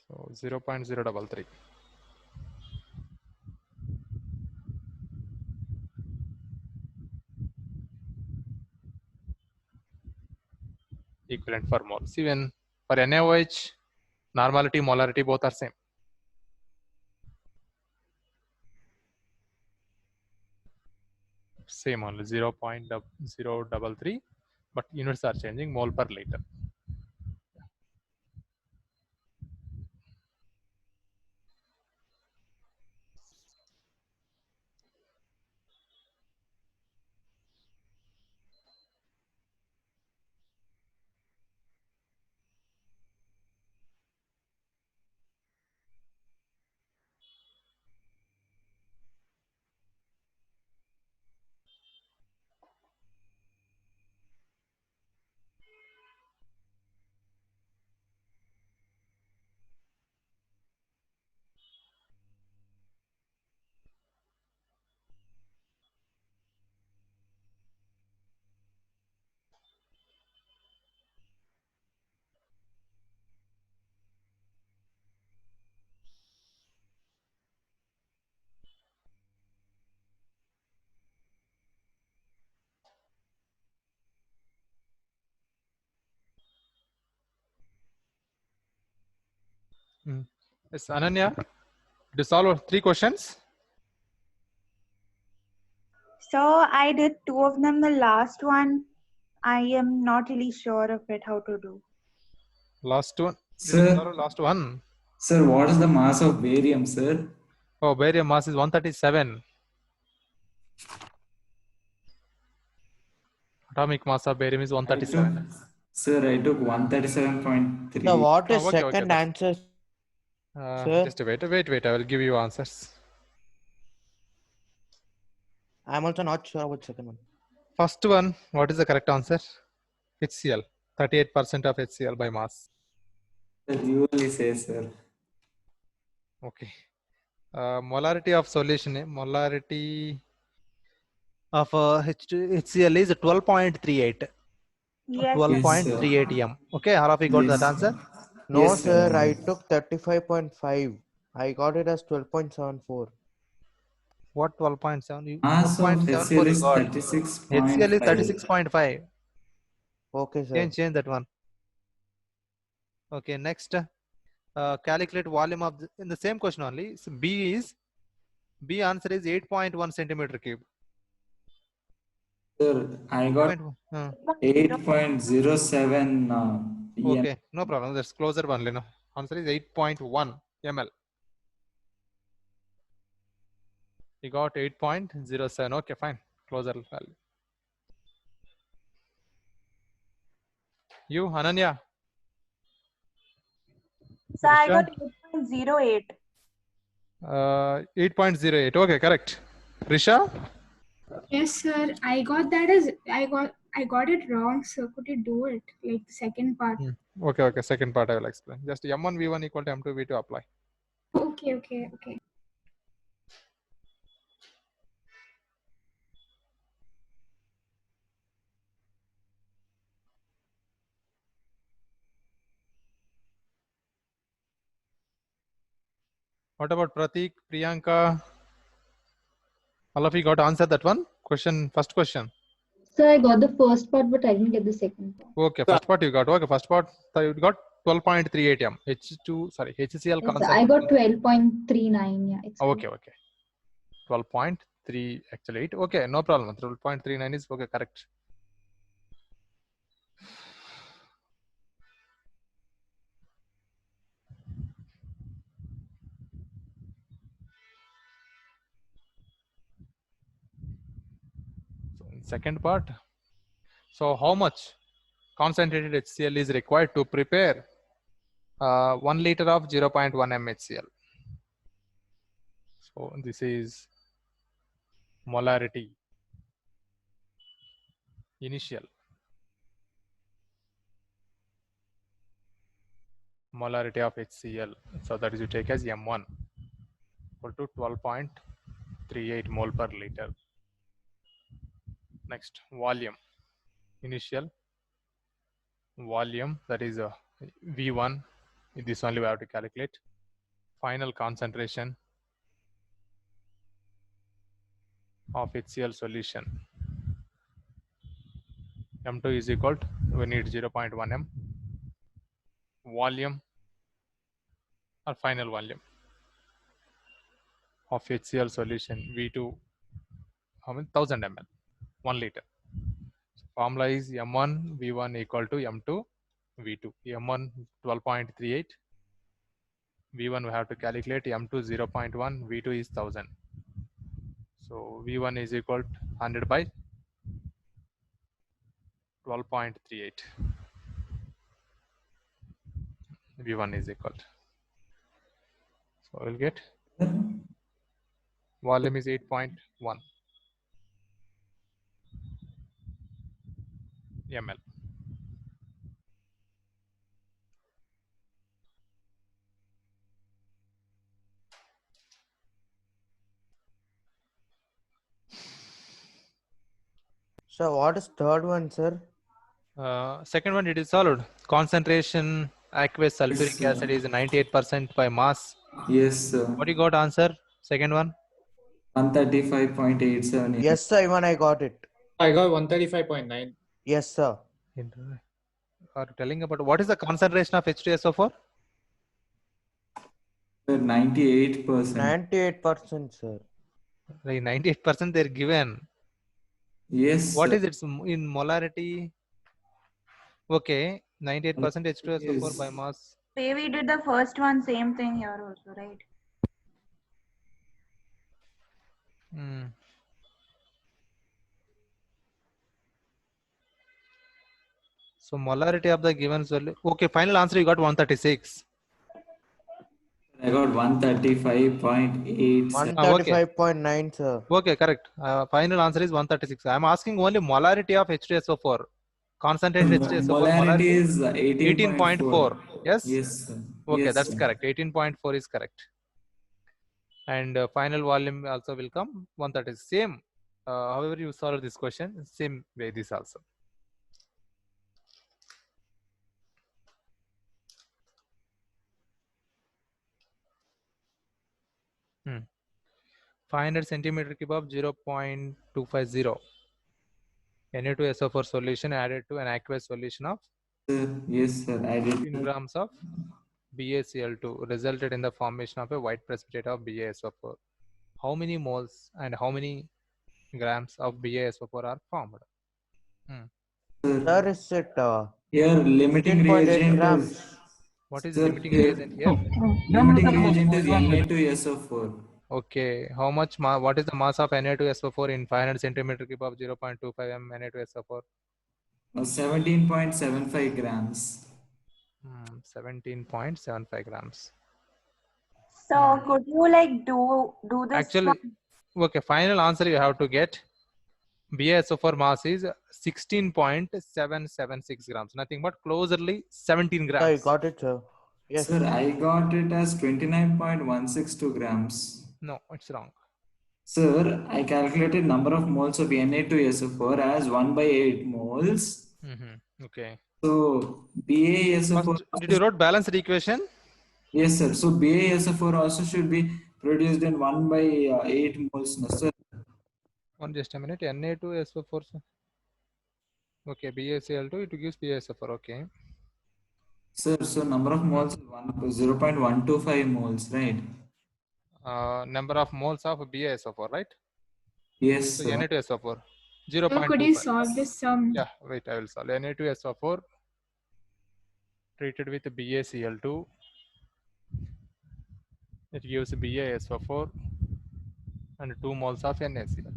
So 0.033. equivalent per mole. See, when for NaOH, normality, molarity both are same. Same only 0.033, but units are changing, mole per liter. Yes, Ananya, to solve 3 questions. So I did 2 of them. The last one, I am not really sure of it, how to do. Last one. Sir, Last one. sir, what is the mass of barium, sir? Oh, barium mass is 137. Atomic mass of barium is 137. Sir, I took 137.3. Now, what is Oh, okay, second that's- answer, sir? Just wait. I will give you answers. I'm also not sure about second one. First one, what is the correct answer? HCl, 38% of HCl by mass. You only say, sir. Okay. Molarity of solution, molarity of HCl is 12.38. Yes, 12.38 m. Okay, all of you got Yes. that answer? No, Yes, sir, sir. I took 35.5. I got it as 12.74. What 12.7? You Mass of 12.74 HCl you is got. 36.5. HCl is 36.5. Okay, sir. Change that one. Okay, next. Calculate volume of in the same question only. So B answer is 8.1 centimeter cube. Sir, I got 8.07 PM. Okay, no problem. That's closer one. No. Answer is 8.1 ml. You got 8.07. Okay, fine. Closer value. You, Ananya? so I Risha? got 8.08. 8.08. Okay, correct. Risha? Yes, sir. I got it wrong, sir. Could you do it? Like the second part. Okay. Second part I will explain. Just M1 V1 equal to M2 V2 apply. Okay. What about Pratik, Priyanka? All of you got to answer that one question. First question. Sir, I got the first part, but I didn't get the second part. Okay, first part you got. Okay, first part you got 12.38 m. HCl Yes, sir, concentration. I got 12.39. Yeah. It's Okay. 12.3 actually 8. Okay, no problem. 12.39 is okay, correct. So in second part. So how much concentrated HCl is required to prepare 1 liter of 0.1 m HCl? So this is molarity initial. Molarity of HCl. So that is you take as M1 equal to 12.38 mole per liter. Next, volume. Initial volume, that is V1. This only we have to calculate. Final concentration of HCl solution. M2 is equal to, we need 0.1 m. Volume or final volume of HCl solution V2, how many? 1000 ml, 1 liter. So formula is M1 V1 equal to M2 V2. M1 12.38. V1 we have to calculate, M2 0.1, V2 is 1000. So V1 is equal to 100 by 12.38. V1 is equal to. So we'll get volume is 8.1 ml. So what is third one, sir? Second one, it is solid. Concentration aqueous sulfuric Yes, acid is 98% by mass. Yes, sir. What you got answer? Second one? 135.87. Yes, sir. Even I got it. I got 135.9. Yes, sir. Are you telling about what is the concentration of H2SO4? 98%. 98%, sir. Like 98% they're given. Yes. What sir. is it in molarity? Okay, 98% H2SO4 Yes. by mass. Hey, we did the first one, same thing here also, right? Hmm. So molarity of the given solution. Okay, final answer you got 136. I got 135.8. 135.9, sir. Okay, correct. Final answer is 136. I am asking only molarity of H2SO4. Concentrated H2SO4 Molarity is 18.4. Yes? Yes, sir. Okay, Yes, that's sir. correct. 18.4 is correct. And final volume also will come 136. Same. However you solve this question, same way this also. Hmm. 500 centimeter cube of 0.250. Na2SO4 solution added to an aqueous solution of Yes, sir. I did. 15 grams of BaCl2 resulted in the formation of a white precipitate of BaSO4. How many moles and how many grams of BaSO4 are formed? Sir, is it Here limiting 15.8 reagent grams? is. What is Sir, limiting here reagent here? limiting reagent is Na2SO4. Okay, how much what is the mass of Na2SO4 in 500 centimeter cube of 0.25 m Na2SO4? 17.75 grams. 17.75 grams. So could you like do this? Actually, okay, final answer you have to get. BaSO4 mass is 16.776 grams. Nothing but closely 17 grams. I got it, sir. Yes. Sir, I got it as 29.162 grams. No, it's wrong. Sir, I calculated number of moles of Na2SO4 as 1 by 8 moles. Okay. So BaSO4. First, did you wrote balanced equation? Yes, sir. So BaSO4 also should be produced in 1 by 8 moles, no, sir. Just a minute. Na2SO4. Okay, BaCl2, it gives BaSO4. Okay. Sir, so number of moles is 0.125 moles, right? Number of moles of BaSO4, right? Yes, so sir. Na2SO4. So could you 0.25. solve this sum? Yeah, wait, I will solve. Na2SO4 treated with BaCl2. It gives BaSO4 and 2 moles of NaCl.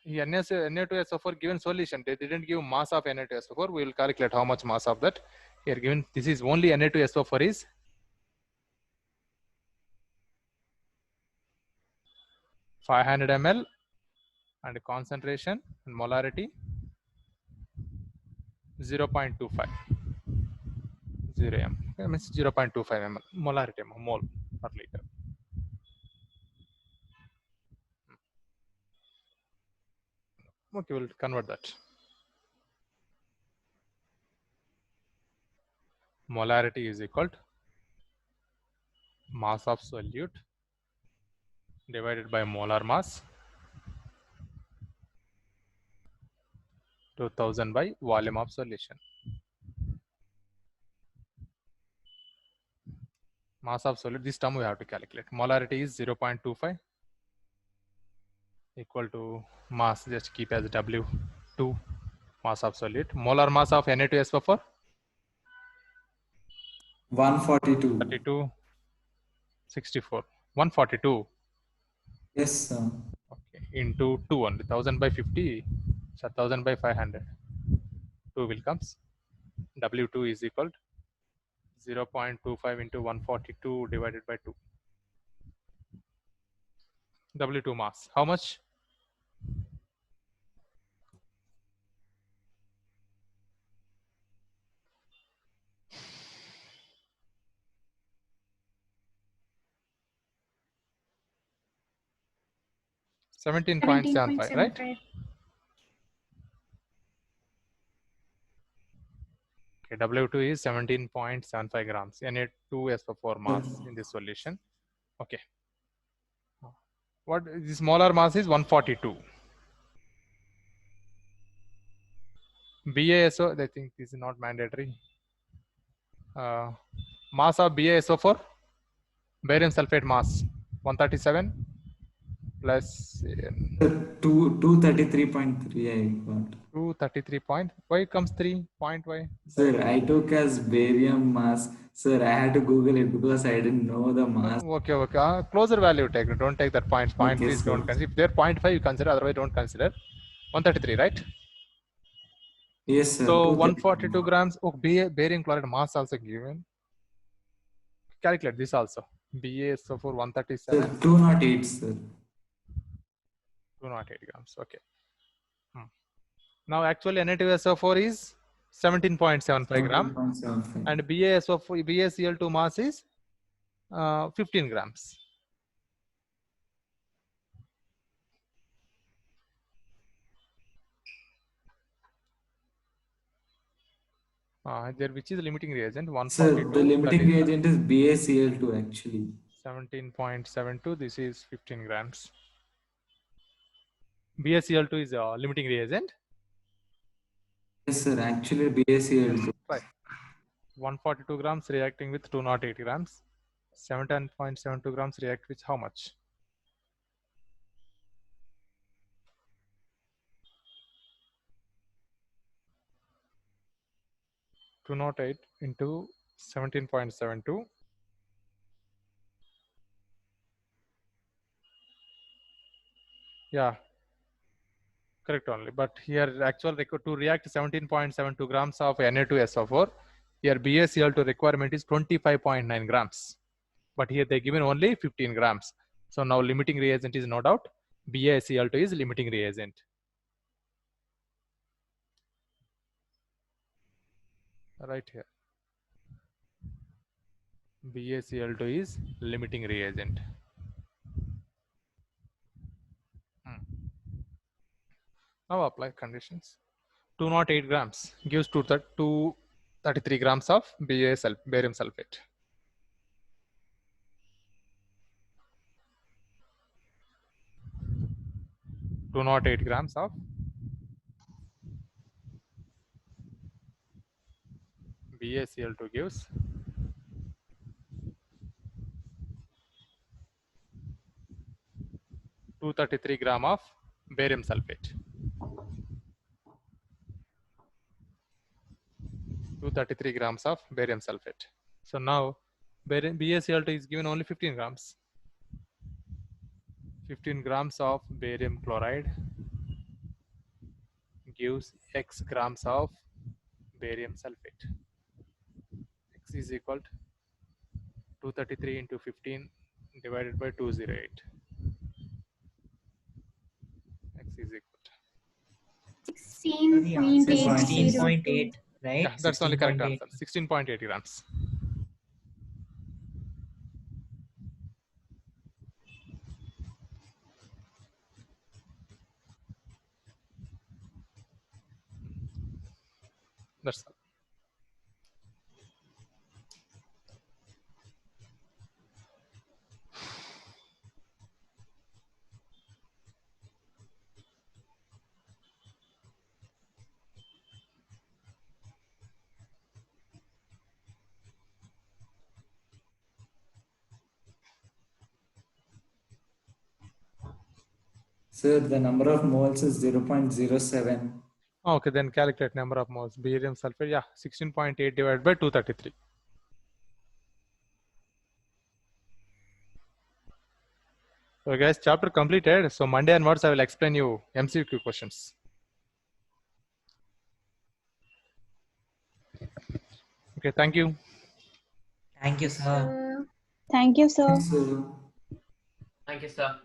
Na2SO4 given solution. They didn't give mass of Na2SO4. We will calculate how much mass of that. Here given this is only Na2SO4 is 500 ml and concentration and molarity 0.25. 0 m. Okay, means 0.25 ml molarity mole per liter. Okay, we'll convert that. Molarity is equal to mass of solute divided by molar mass 2000 by volume of solution. Mass of solid, this term we have to calculate. Molarity is 0.25 equal to mass, just keep as W2, mass of solid. Molar mass of Na2SO4? 142. 32, 64, 142. Yes, sir. Okay, into 2 only, 1000 by 50, so 1000 by 500. 2 will comes. W2 is equal to 0.25 into 142 divided by 2. W2 mass. How much? Seventeen point seven five, right? 17.75. Okay, W2 is 17.75 grams. Na2SO4 mass in this solution. Okay. What the smaller mass is 142. BaSO, I think this is not mandatory. Mass of BaSO4, barium sulfate mass 137 plus 233.3 I got. 233 point. Why comes 3 point? Why? Sir, I took as barium mass. Sir, I had to Google it because I didn't know the mass. Okay, okay. Closer value take. Don't take that point. Point Okay, please sir. don't consider. If they're 0.5, you consider. Otherwise, don't consider. 133, right? Yes, sir. So 233. 142 grams. Oh, barium chloride mass also given. Calculate this also. BaSO4 Sir, 137. 208, sir. 208 grams. Okay. Now actually Na2SO4 is 17.75 gram 17.75. and BaCl2 mass is 15 grams. There which is limiting reagent Sir, 142. the limiting that is reagent is BaCl2 actually. 17.72. This is 15 grams. BaCl2 is a limiting reagent. Yes, sir. Actually, BaCl2. Right. 142 grams reacting with 208 grams. 17.72 grams react with how much? Two not 8 into 17.72. Yeah, correct only. But here actual to react 17.72 grams of Na2SO4, here BaCl2 requirement is 25.9 grams. But here they given only 15 grams. So now limiting reagent is no doubt. BaCl2 is limiting reagent. Right here. BaCl2 is limiting reagent. Now apply conditions. 208 grams gives 233 grams of barium sulfate. Two not 8 grams of BaCl2 gives 233 gram of barium sulfate. 233 grams of barium sulfate. So now BaCl2 is given only 15 grams. 15 grams of barium chloride gives X grams of barium sulfate. X is equal to 233 into 15 divided by 208. X is equal to. So the answer is 16.802. 16.8, right? Yeah, that's the only correct 16.8. answer. 16.8 grams. That's all. Sir, the number of moles is 0.07. Okay, then calculate number of moles. Barium sulfate, yeah, 16.8 divided by 233. So guys, chapter completed. So Monday onwards, I will explain you MCQ questions. Okay, thank you. Thank you, sir. Thank you, sir. Thanks, sir. Thank you, sir.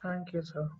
Thank you, sir.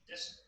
Just